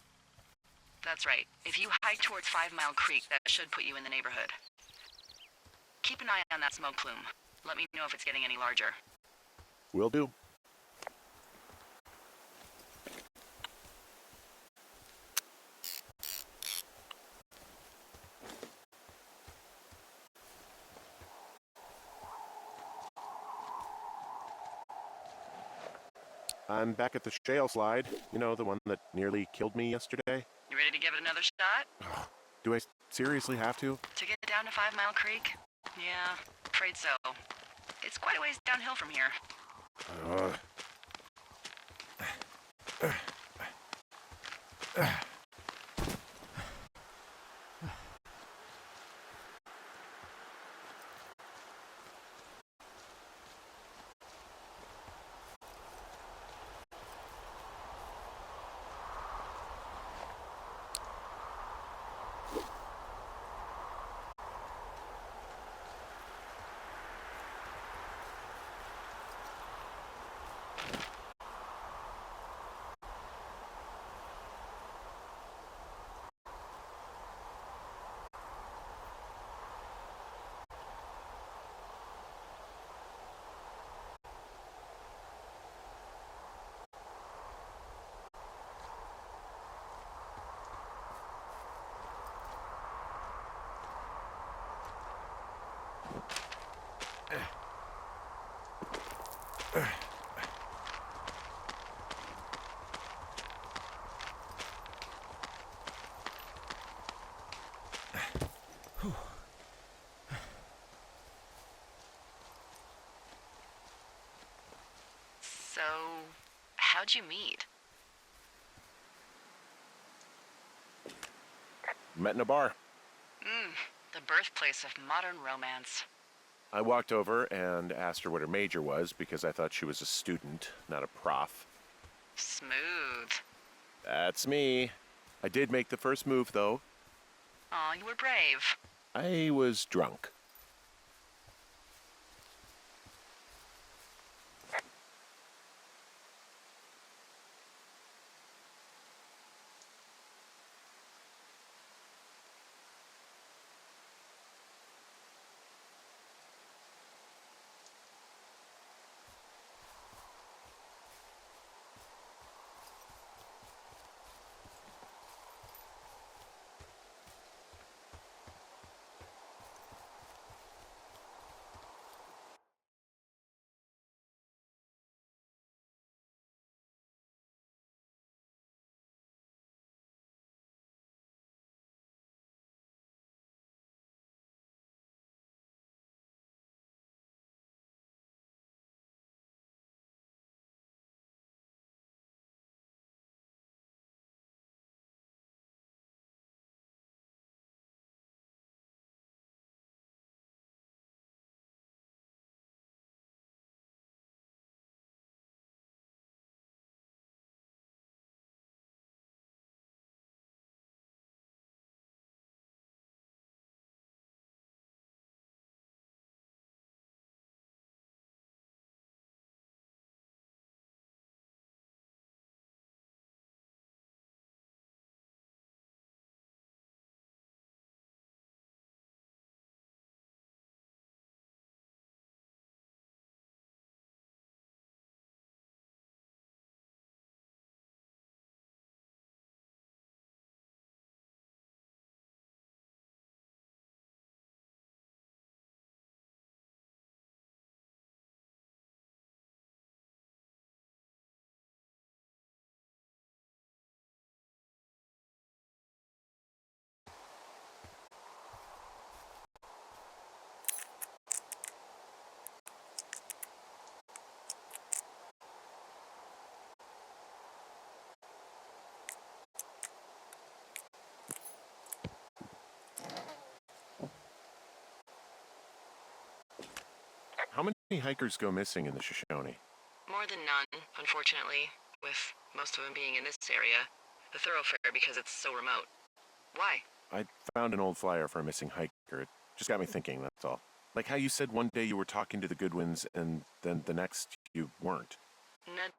That's right. If you hike towards 5 Mile Creek, that should put you in the neighborhood. Keep an eye on that smoke plume. Let me know if it's getting any larger. Will do. I'm back at the shale slide. You know, the one that nearly killed me yesterday. You ready to give it another shot? Do I seriously have to? To get down to 5 Mile Creek? Yeah, afraid so. It's quite a ways downhill from here. So, how'd you meet? Met in a bar. The birthplace of modern romance. I walked over and asked her what her major was because I thought she was a student, not a prof. Smooth. That's me. I did make the first move, though. Aw, you were brave. I was drunk. many hikers go missing in the Shoshone? More than none, unfortunately, with most of them being in this area. The thoroughfare because it's so remote. Why? I found an old flyer for a missing hiker. It just got me thinking, that's all. Like how you said one day you were talking to the Goodwins and then the next you weren't. Ned.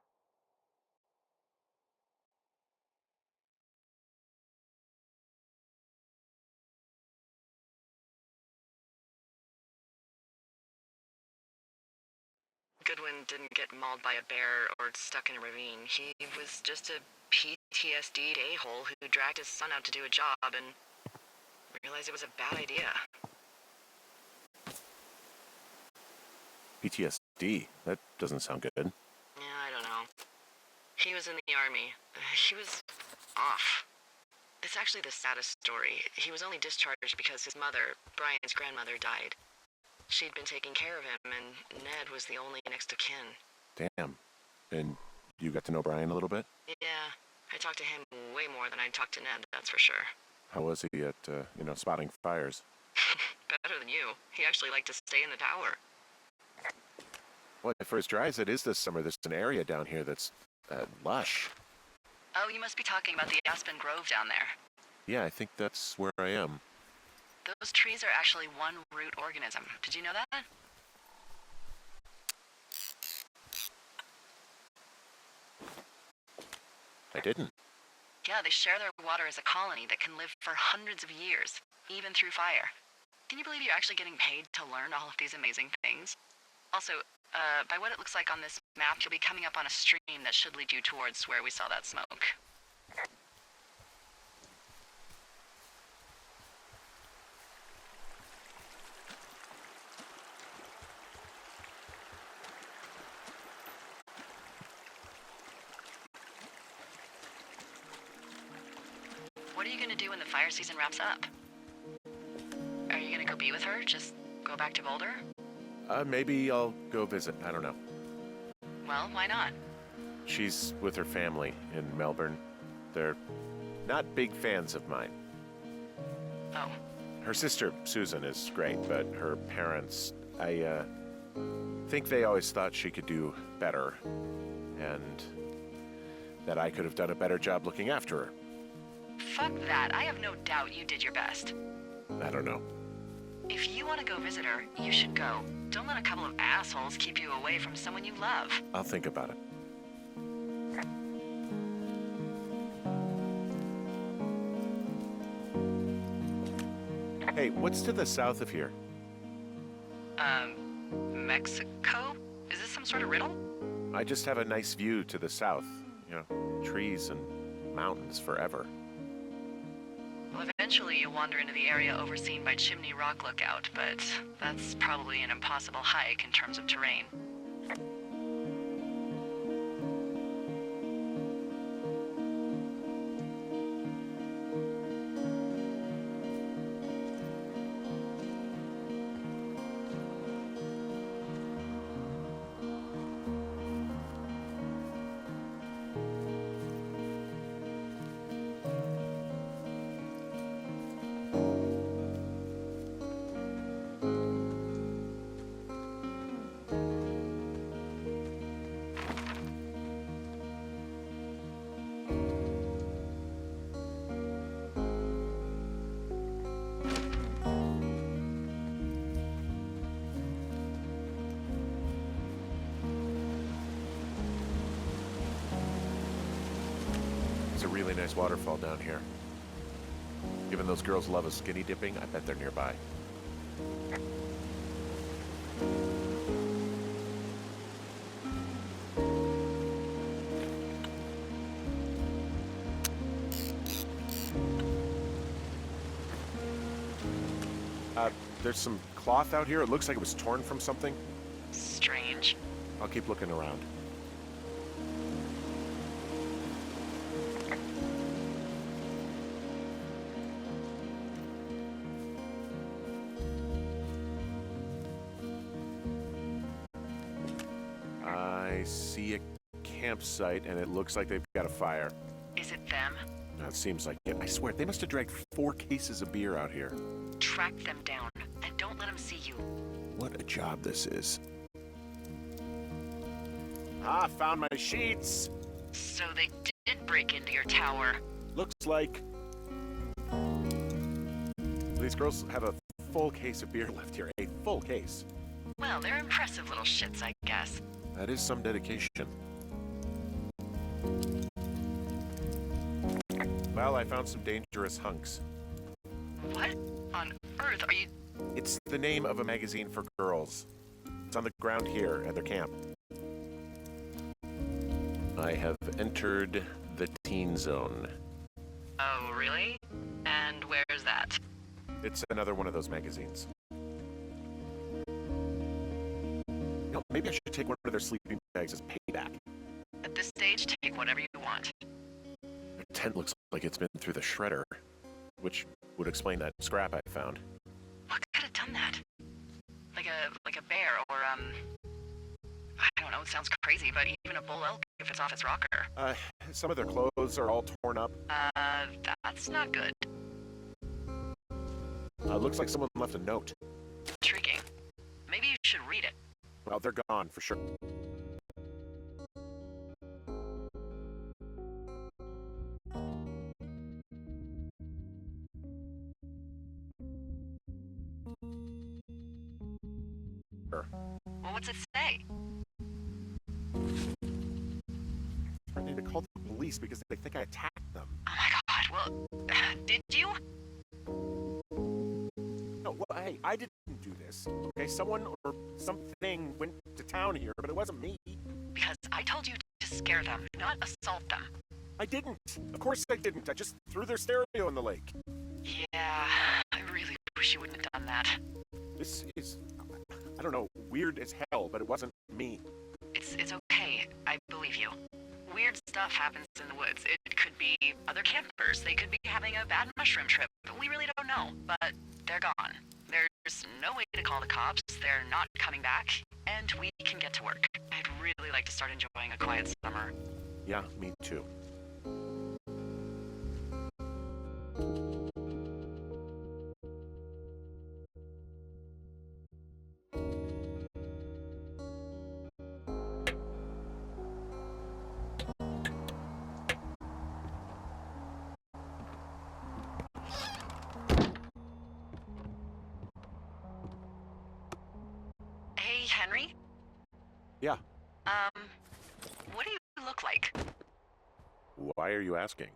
Goodwin didn't get mauled by a bear or stuck in a ravine. He was just a PTSD'd a-hole who dragged his son out to do a job and realized it was a bad idea. PTSD? That doesn't sound good. Yeah, I don't know. He was in the army. He was off. It's actually the saddest story. He was only discharged because his mother, Brian's grandmother, died. She'd been taking care of him, and Ned was the only next of kin. Damn. And you got to know Brian a little bit? Yeah, I talked to him way more than I talked to Ned, that's for sure. How was he at, spotting fires? Better than you. He actually liked to stay in the tower. Well, for as dry as it is this summer, there's an area down here that's, lush. Oh, you must be talking about the Aspen Grove down there. Yeah, I think that's where I am. Those trees are actually one root organism. Did you know that? I didn't. Yeah, they share their water as a colony that can live for hundreds of years, even through fire. Can you believe you're actually getting paid to learn all of these amazing things? Also, by what it looks like on this map, you'll be coming up on a stream that should lead you towards where we saw that smoke. What are you gonna do when the fire season wraps up? Are you gonna go be with her? Just go back to Boulder? Maybe I'll go visit. I don't know. Well, why not? She's with her family in Melbourne. They're not big fans of mine. Oh, Her sister, Susan, is great, but her parents, I think they always thought she could do better, and that I could have done a better job looking after her. fuck that. I have no doubt you did your best. I don't know. If you want to go visit her, you should go. Don't let a couple of assholes keep you away from someone you love. I'll think about it. Hey, what's to the south of here? Mexico? Is this some sort of riddle? I just have a nice view to the south. Trees and mountains forever. Well, eventually you'll wander into the area overseen by Chimney Rock Lookout, but that's probably an impossible hike in terms of terrain. There's a really nice waterfall down here. Given those girls love a skinny dipping, I bet they're nearby. There's some cloth out here. It looks like it was torn from something. Strange. I'll keep looking around. I see a campsite, and it looks like they've got a fire. Is it them? It seems like it. I swear, they must have dragged 4 cases of beer out here. Track them down, and don't let them see you. What a job this is. Ah, found my sheets! So they did break into your tower. Looks like... These girls have a full case of beer left here. A full case. Well, they're impressive little shits, I guess. That is some dedication. Well, I found some dangerous hunks. What on earth are you... It's the name of a magazine for girls. It's on the ground here at their camp. I have entered the teen zone. Oh, really? And where's that? It's another one of those magazines. You know, maybe I should take one of their sleeping bags as payback. At this stage, take whatever you want. Their tent looks like it's been through the shredder, which would explain that scrap I found. What could have done that? Like a bear or, I don't know, it sounds crazy, but even a bull elk if it's off its rocker. Some of their clothes are all torn up. That's not good. Looks like someone left a note. Intriguing. Maybe you should read it. Well, they're gone for sure. Well, what's it say? Threatening to call the police because they think I attacked them. Oh my god, well, did you? No, well, hey, I didn't do this. Okay, someone or something went to town here, but it wasn't me. Because I told you to scare them, not assault them. I didn't. Of course I didn't. I just threw their stereo in the lake. Yeah, I really wish you wouldn't have done that. This is, I don't know, weird as hell, but it wasn't me. It's okay, I believe you. Weird stuff happens in the woods. It could be other campers. They could be having a bad mushroom trip. We really don't know, but they're gone. There's no way to call the cops. They're not coming back, and we can get to work. I'd really like to start enjoying a quiet summer. Yeah, me too. Hey, Henry? Yeah. What do you look like? Why are you asking?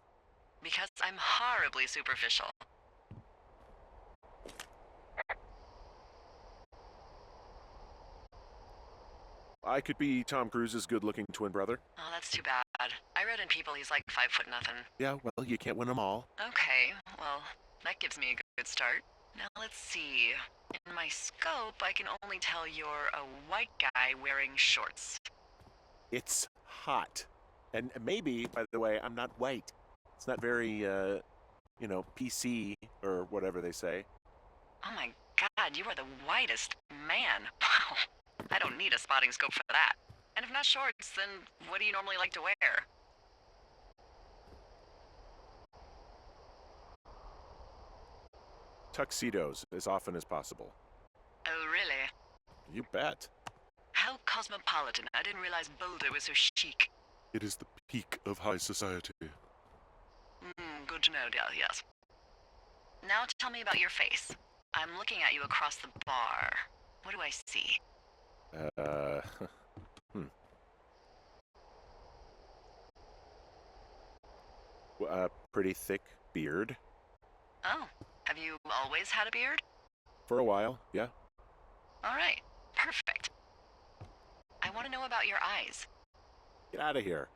Because I'm horribly superficial. I could be Tom Cruise's good-looking twin brother. Oh, that's too bad. I read in People he's like 5'0" nothing. Yeah, well, you can't win them all. Okay, well, that gives me a good start. Now let's see. In my scope, I can only tell you're a white guy wearing shorts. It's hot. And maybe, by the way, I'm not white. It's not very, PC or whatever they say. Oh my god, you are the whitest man. Wow. I don't need a spotting scope for that. And if not shorts, then what do you normally like to wear? Tuxedos as often as possible. Oh, really? You bet. How cosmopolitan. I didn't realize Boulder was so chic. It is the peak of high society. Good to know, dear, yes. Now tell me about your face. I'm looking at you across the bar. What do I see? Pretty thick beard. Oh, have you always had a beard? For a while, yeah. All right, perfect. I want to know about your eyes. Get out of here.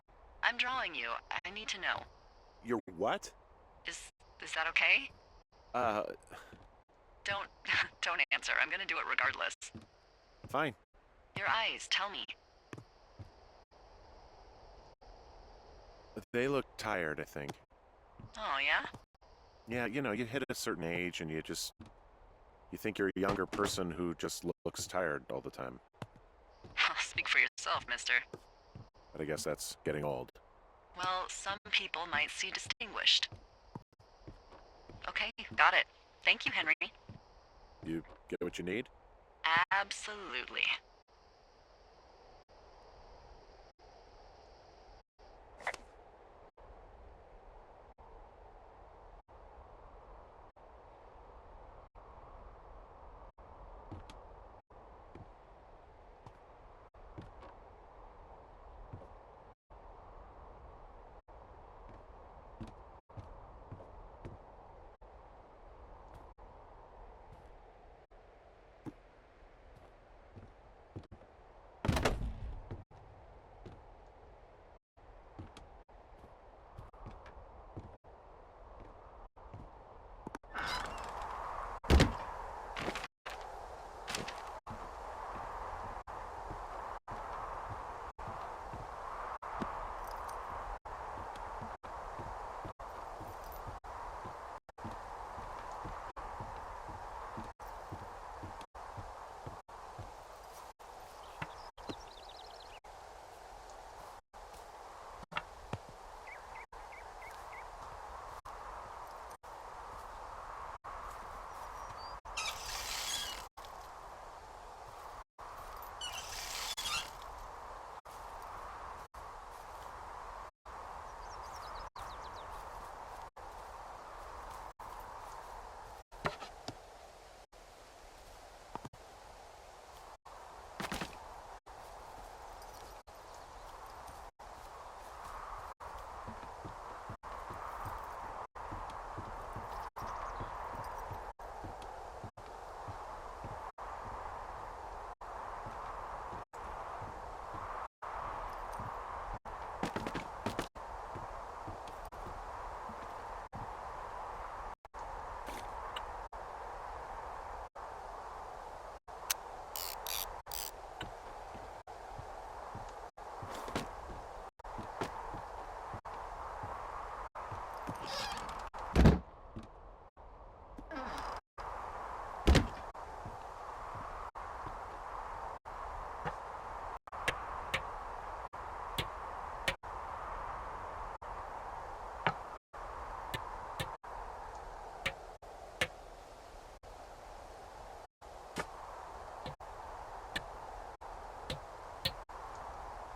I'm drawing you. I need to know. You're what? Is that okay? Don't don't answer. I'm gonna do it regardless. Fine. Your eyes, tell me. They look tired, I think. Oh, yeah? Yeah, you hit a certain age and you think you're a younger person who just looks tired all the time. Speak for yourself, mister. But I guess that's getting old. Well, some people might see distinguished. Okay, got it. Thank you, Henry. You get what you need? Absolutely.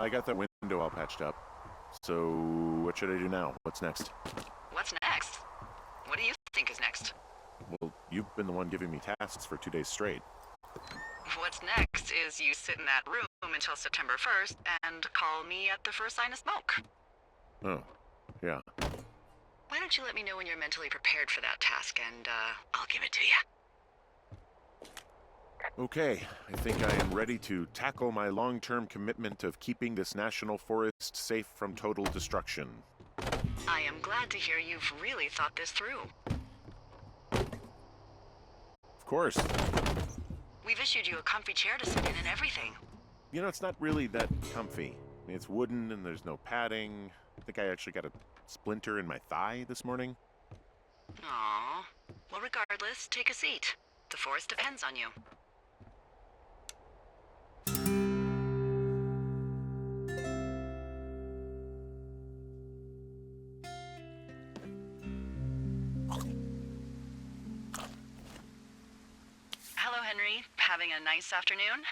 I got that window all patched up. So, what should I do now? What's next? What's next? What do you think is next? Well, you've been the one giving me tasks for 2 days straight. What's next is you sit in that room until September 1st and call me at the first sign of smoke. Oh, yeah. Why don't you let me know when you're mentally prepared for that task, and I'll give it to you. Okay, I think I am ready to tackle my long-term commitment of keeping this national forest safe from total destruction. I am glad to hear you've really thought this through. Of course. We've issued you a comfy chair to sit in and everything. You know, it's not really that comfy. I mean, it's wooden and there's no padding. I think I actually got a splinter in my thigh this morning. Aww. Well, regardless, take a seat. The forest depends on you. Hello, Henry. Having a nice afternoon?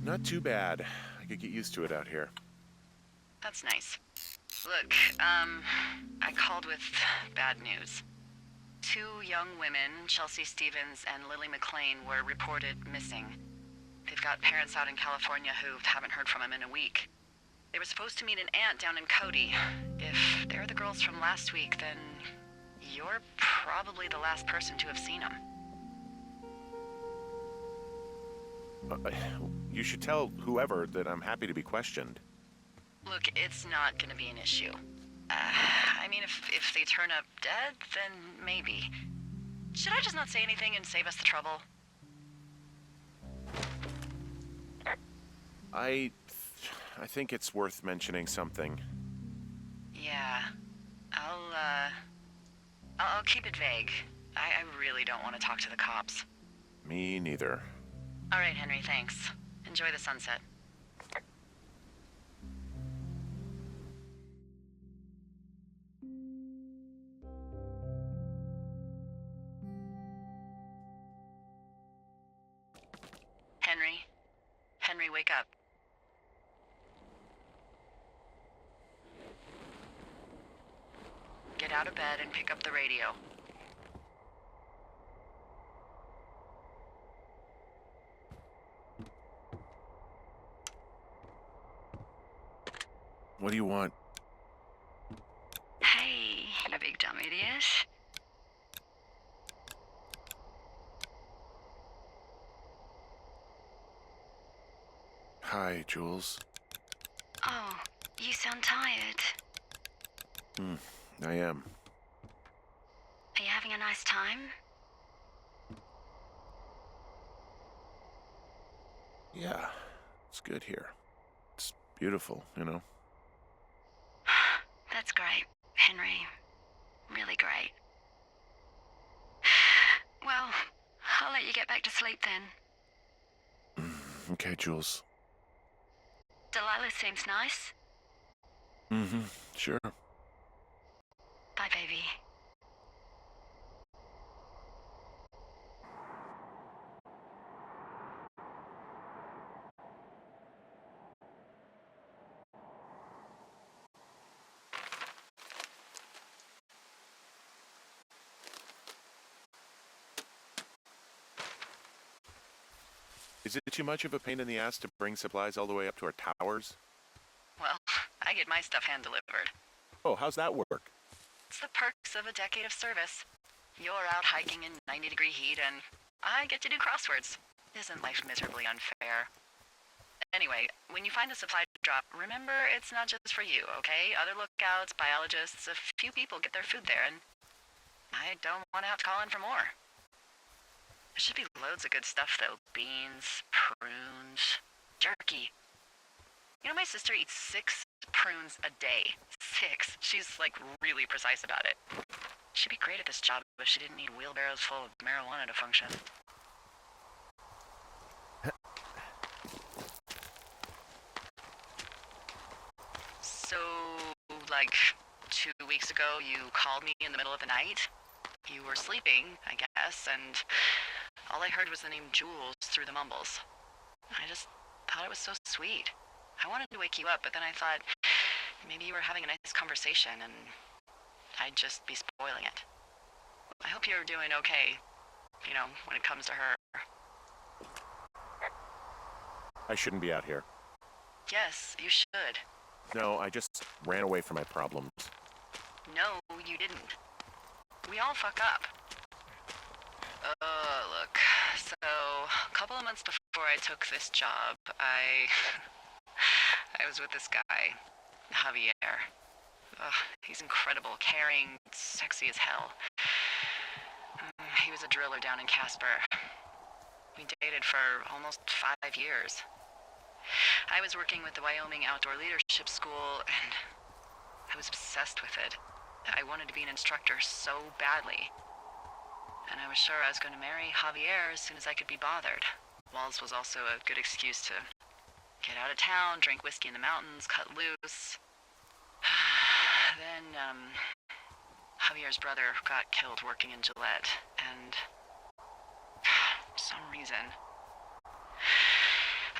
Not too bad. I could get used to it out here. That's nice. Look, I called with bad news. 2 young women, Chelsea Stevens and Lily McLean, were reported missing. They've got parents out in California who haven't heard from them in a week. They were supposed to meet an aunt down in Cody. If they're the girls from last week, then you're probably the last person to have seen them. You should tell whoever that I'm happy to be questioned. Look, it's not gonna be an issue. I mean, if they turn up dead, then maybe. Should I just not say anything and save us the trouble? I think it's worth mentioning something. Yeah. I'll keep it vague. I really don't want to talk to the cops. Me neither. All right, Henry, thanks. Enjoy the sunset. Henry? Henry, wake up. Get out of bed and pick up the radio. What do you want? Hey, you big dumb idiot. Hi, Jules. Oh, you sound tired. I am. Are you having a nice time? Yeah, it's good here. It's beautiful, you know? That's great, Henry. Really great. Well, I'll let you get back to sleep then. Okay, Jules. Delilah seems nice. Sure. Bye, baby. Is it too much of a pain in the ass to bring supplies all the way up to our towers? Well, I get my stuff hand-delivered. Oh, how's that work? It's the perks of a decade of service. You're out hiking in 90-degree heat, and I get to do crosswords. Isn't life miserably unfair? Anyway, when you find a supply drop, remember it's not just for you, okay? Other lookouts, biologists, a few people get their food there, and I don't want to have to call in for more. There should be loads of good stuff, though. Beans, prunes, jerky. You know, my sister eats 6 prunes a day. 6. She's, like, really precise about it. She'd be great at this job if she didn't need wheelbarrows full of marijuana to function. So, like, 2 weeks ago, you called me in the middle of the night? You were sleeping, I guess, and all I heard was the name Jules through the mumbles. I just thought it was so sweet. I wanted to wake you up, but then I thought maybe you were having a nice conversation and I'd just be spoiling it. I hope you're doing okay, when it comes to her. I shouldn't be out here. Yes, you should. No, I just ran away from my problems. No, you didn't. We all fuck up. Look. So, a couple of months before I took this job, I was with this guy, Javier. He's incredible, caring, sexy as hell. He was a driller down in Casper. We dated for almost 5 years. I was working with the Wyoming Outdoor Leadership School, and I was obsessed with it. I wanted to be an instructor so badly. And I was sure I was going to marry Javier as soon as I could be bothered. Walls was also a good excuse to get out of town, drink whiskey in the mountains, cut loose. Then, Javier's brother got killed working in Gillette, and for some reason,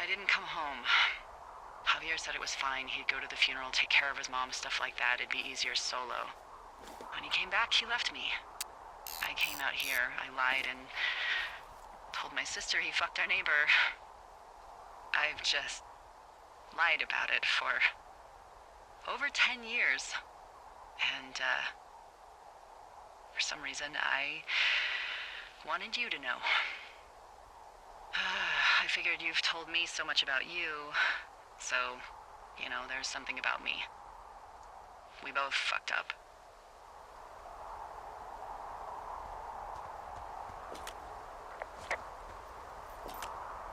I didn't come home. Javier said it was fine. He'd go to the funeral, take care of his mom, stuff like that. It'd be easier solo. When he came back, he left me. I came out here, I lied, and told my sister he fucked our neighbor. I've just lied about it for over 10 years. And, for some reason, I wanted you to know. I figured you've told me so much about you, so, there's something about me. We both fucked up.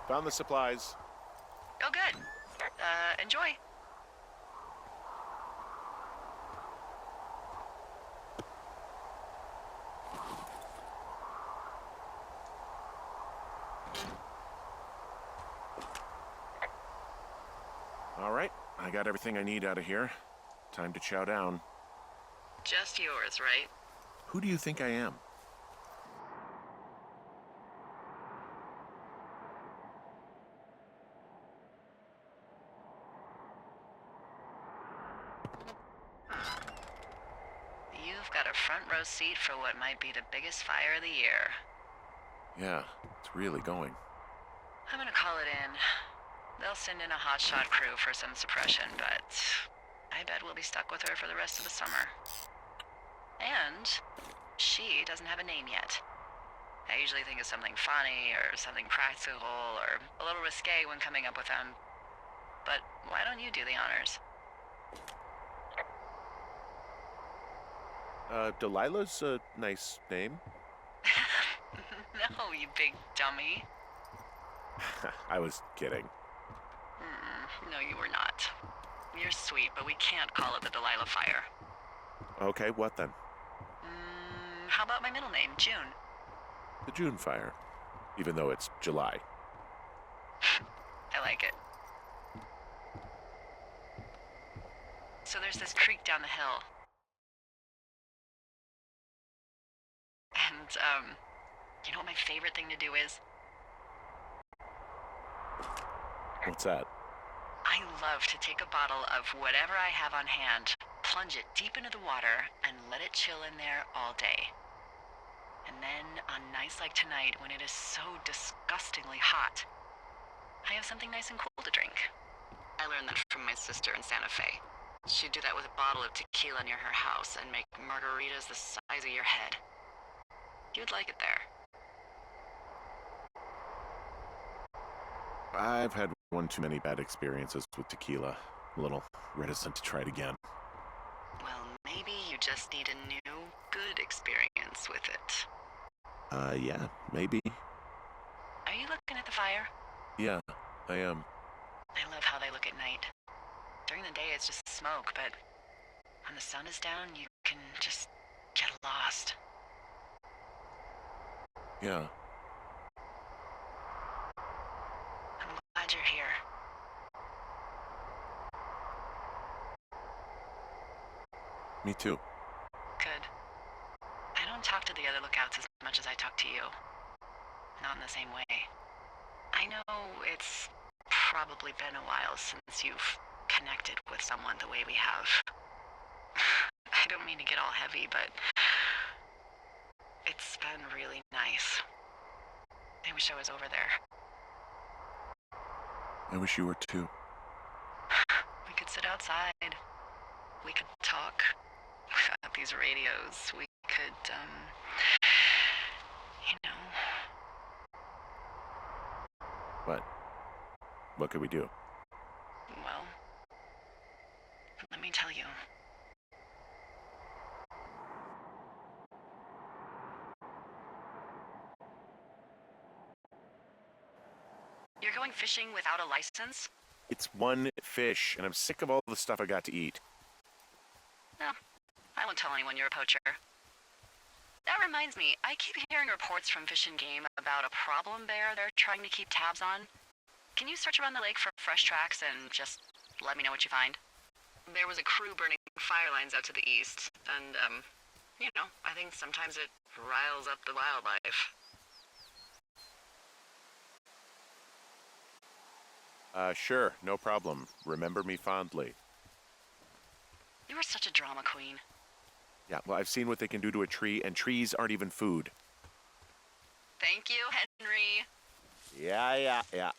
Found the supplies. Oh, good. Enjoy. All right, I got everything I need out of here. Time to chow down. Just yours, right? Who do you think I am? You've got a front row seat for what might be the biggest fire of the year. Yeah, it's really going. I'm gonna call it in. They'll send in a hotshot crew for some suppression, but I bet we'll be stuck with her for the rest of the summer. And she doesn't have a name yet. I usually think of something funny or something practical or a little risque when coming up with them. But why don't you do the honors? Delilah's a nice name. No, you big dummy. I was kidding. No, you were not. You're sweet, but we can't call it the Delilah Fire. Okay, what then? How about my middle name, June? The June Fire. Even though it's July. I like it. So there's this creek down the hill. And, you know what my favorite thing to do is? What's that? I love to take a bottle of whatever I have on hand, plunge it deep into the water, and let it chill in there all day. And then, on nights like tonight, when it is so disgustingly hot, I have something nice and cool to drink. I learned that from my sister in Santa Fe. She'd do that with a bottle of tequila near her house and make margaritas the size of your head. You'd like it there. I've had one too many bad experiences with tequila. A little reticent to try it again. Well, maybe you just need a new, good experience with it. Yeah, maybe. Are you looking at the fire? Yeah, I am. I love how they look at night. During the day, it's just smoke, but when the sun is down, you can just get lost. Yeah. I'm glad you're here. Me too. Good. I don't talk to the other lookouts as much as I talk to you. Not in the same way. I know it's probably been a while since you've connected with someone the way we have. I don't mean to get all heavy, but it's been really nice. I wish I was over there. I wish you were too. We could sit outside. We could talk without these radios. We could, you know. What could we do? Well, let me tell you. You're going fishing without a license? It's one fish, and I'm sick of all the stuff I got to eat. No, I won't tell anyone you're a poacher. That reminds me, I keep hearing reports from Fish and Game about a problem bear they're trying to keep tabs on. Can you search around the lake for fresh tracks and just let me know what you find? There was a crew burning fire lines out to the east, and, you know, I think sometimes it riles up the wildlife. Sure, no problem. Remember me fondly. You are such a drama queen. Yeah, well, I've seen what they can do to a tree, and trees aren't even food. Thank you, Henry. Yeah.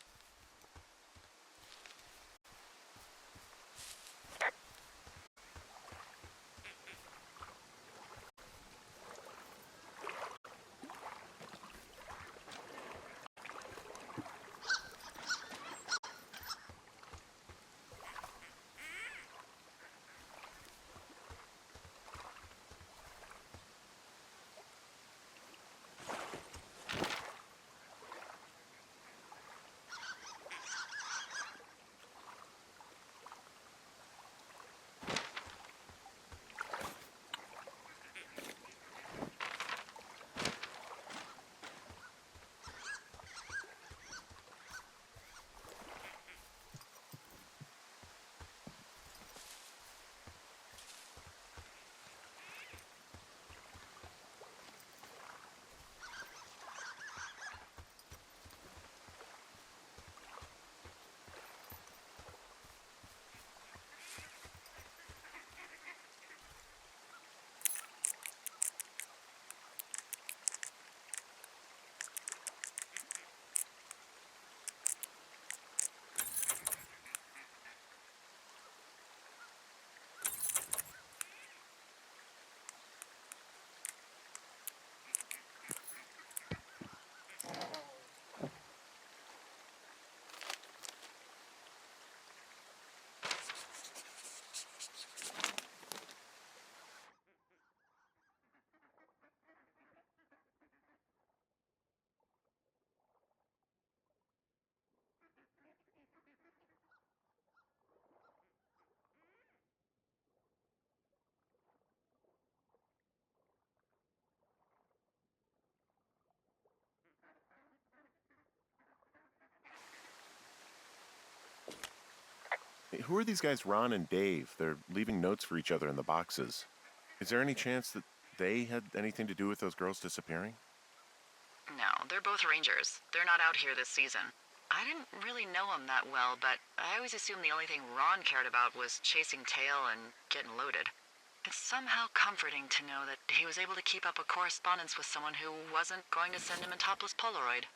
Hey, who are these guys, Ron and Dave? They're leaving notes for each other in the boxes. Is there any chance that they had anything to do with those girls disappearing? No, they're both rangers. They're not out here this season. I didn't really know them that well, but I always assumed the only thing Ron cared about was chasing tail and getting loaded. It's somehow comforting to know that he was able to keep up a correspondence with someone who wasn't going to send him a topless Polaroid.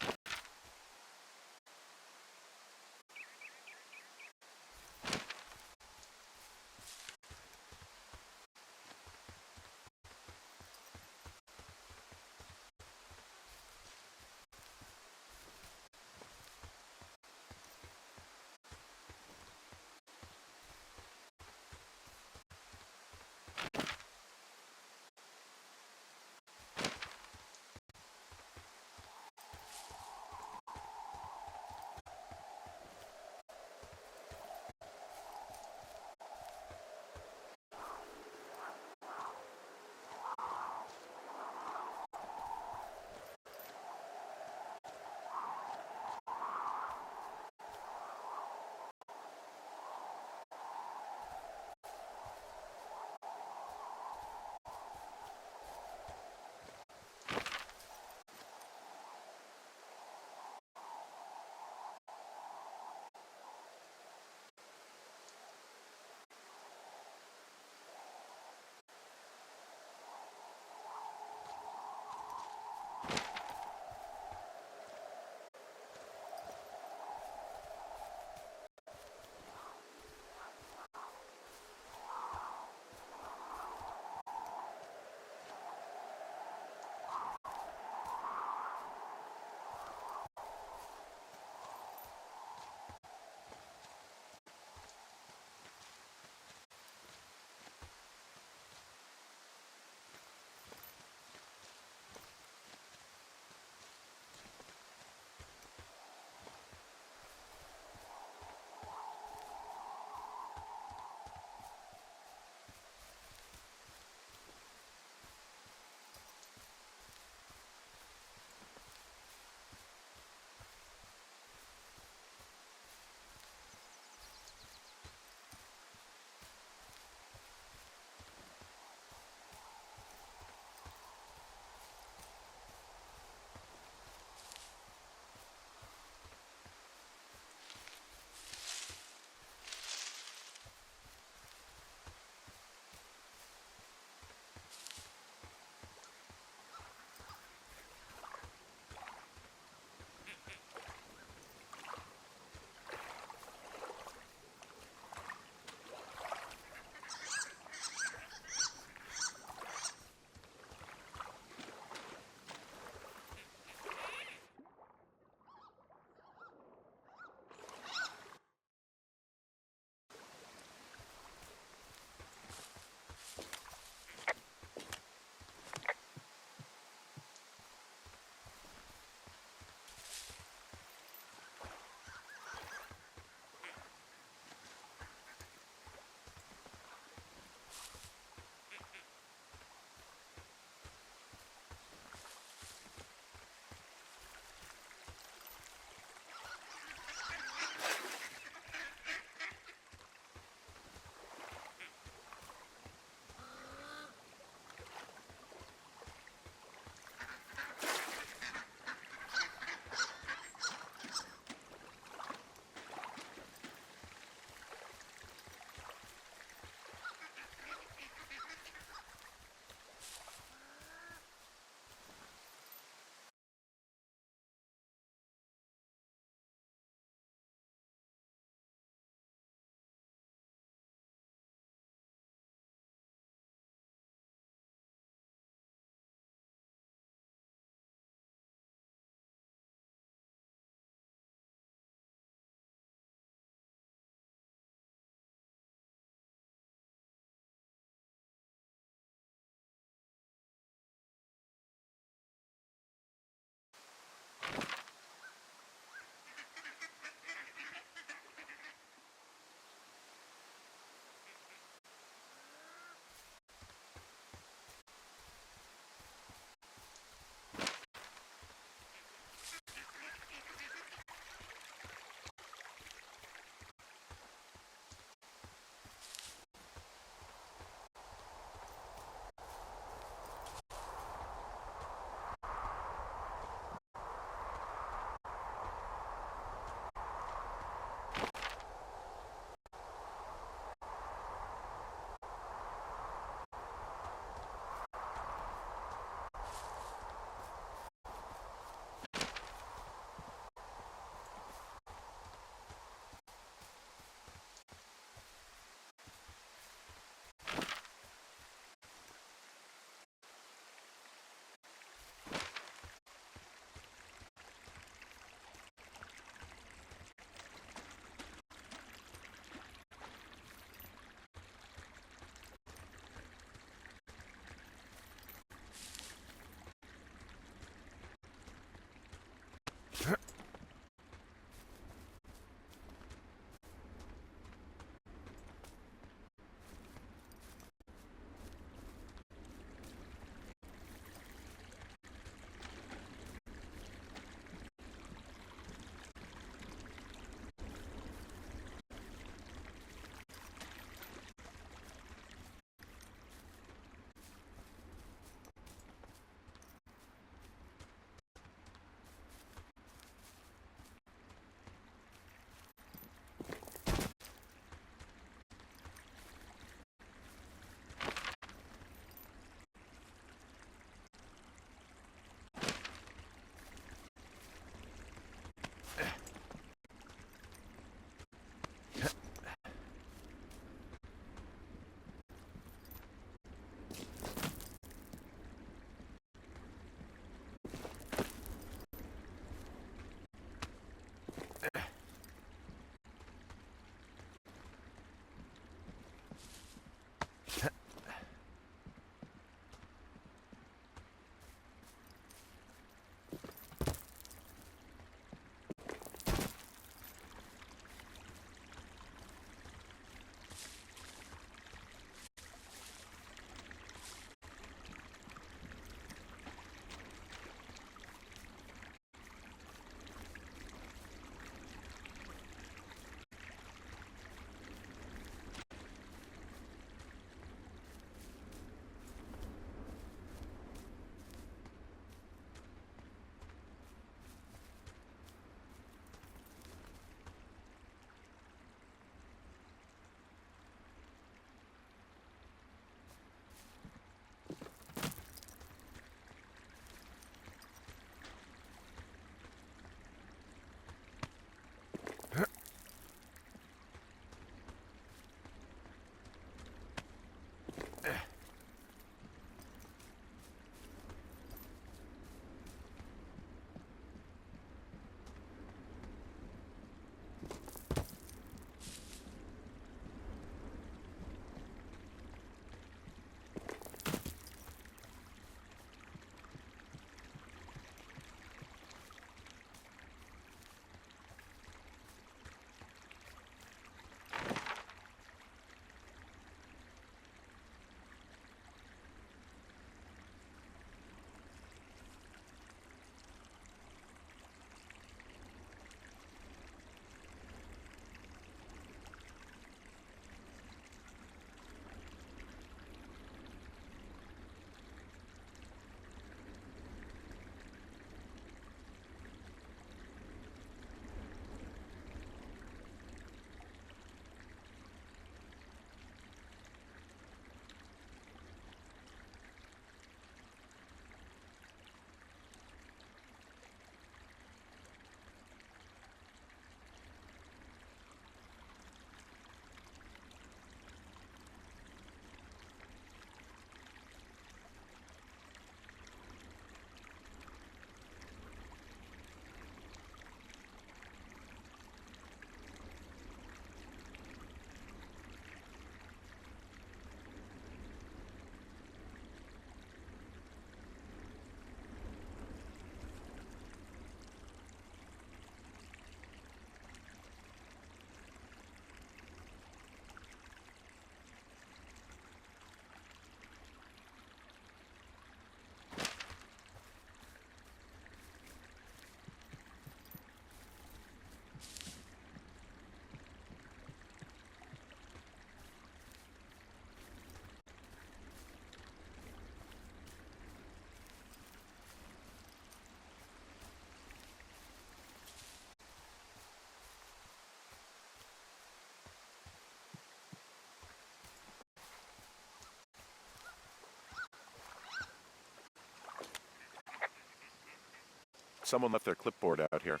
someone left their clipboard out here.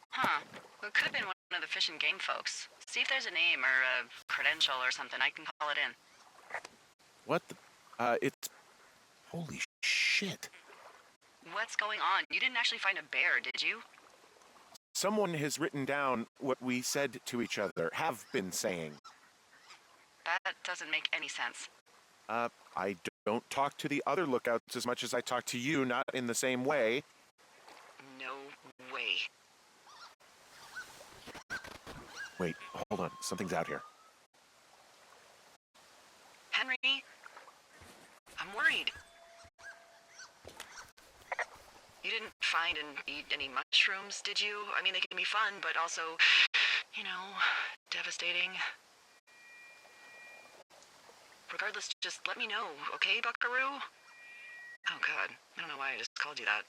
Huh. It could have been one of the Fish and Game folks. See if there's a name or a credential or something. I can call it in. What the? It's... Holy shit. What's going on? You didn't actually find a bear, did you? Someone has written down what we said to each other, have been saying. That doesn't make any sense. I don't talk to the other lookouts as much as I talk to you, not in the same way. No way. Wait, hold on. Something's out here. Henry? I'm worried. You didn't find and eat any mushrooms, did you? I mean, they can be fun, but also, you know, devastating. Regardless, just let me know, okay, Buckaroo? Oh, God. I don't know why I just called you that.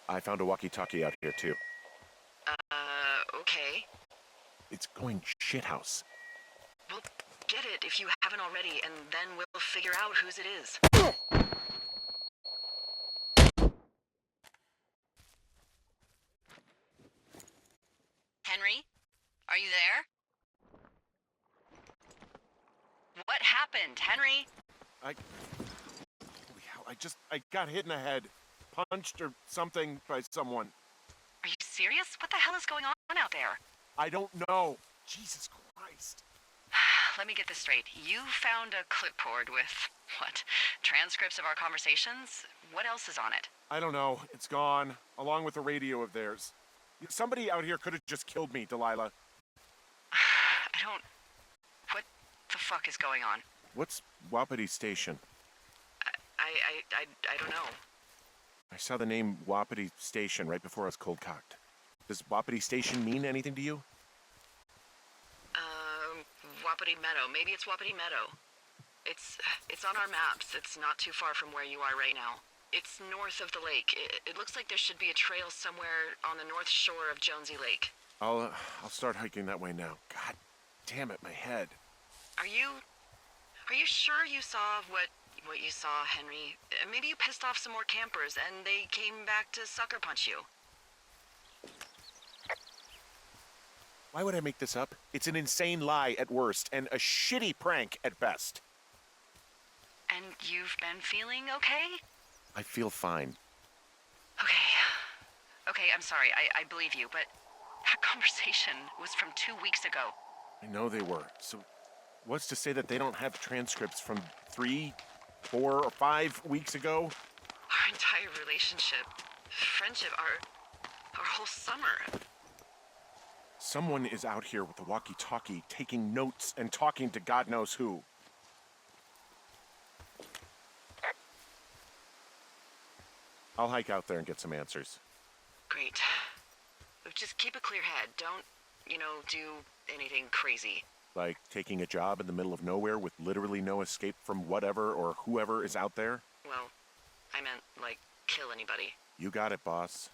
I found a walkie-talkie out here, too. Okay. It's going shithouse. Well, get it if you haven't already, and then we'll figure out whose it is. Henry? Are you there? What happened, Henry? Holy hell, I got hit in the head. Punched or something by someone. Are you serious? What the hell is going on out there? I don't know. Jesus Christ. Let me get this straight. You found a clipboard with, what, transcripts of our conversations? What else is on it? I don't know. It's gone, along with the radio of theirs. Somebody out here could have just killed me, Delilah. What the fuck is going on? What's Wapiti Station? I don't know. I saw the name Wapiti Station right before I was cold-cocked. Does Wapiti Station mean anything to you? Wapiti Meadow. Maybe it's Wapiti Meadow. It's on our maps. It's not too far from where you are right now. It's north of the lake. It looks like there should be a trail somewhere on the north shore of Jonesy Lake. I'll start hiking that way now. God damn it, my head. Are you sure you saw what you saw, Henry? Maybe you pissed off some more campers and they came back to sucker punch you. Why would I make this up? It's an insane lie at worst and a shitty prank at best. And you've been feeling okay? I feel fine. Okay, I'm sorry. I believe you, but that conversation was from 2 weeks ago. I know they were. So what's to say that they don't have transcripts from 3, 4, or 5 weeks ago? Our entire relationship, friendship, our whole summer. Someone is out here with a walkie-talkie taking notes and talking to God knows who. I'll hike out there and get some answers. Great. Just keep a clear head. Don't, do anything crazy. Like taking a job in the middle of nowhere with literally no escape from whatever or whoever is out there? Well, I meant, kill anybody. You got it, boss.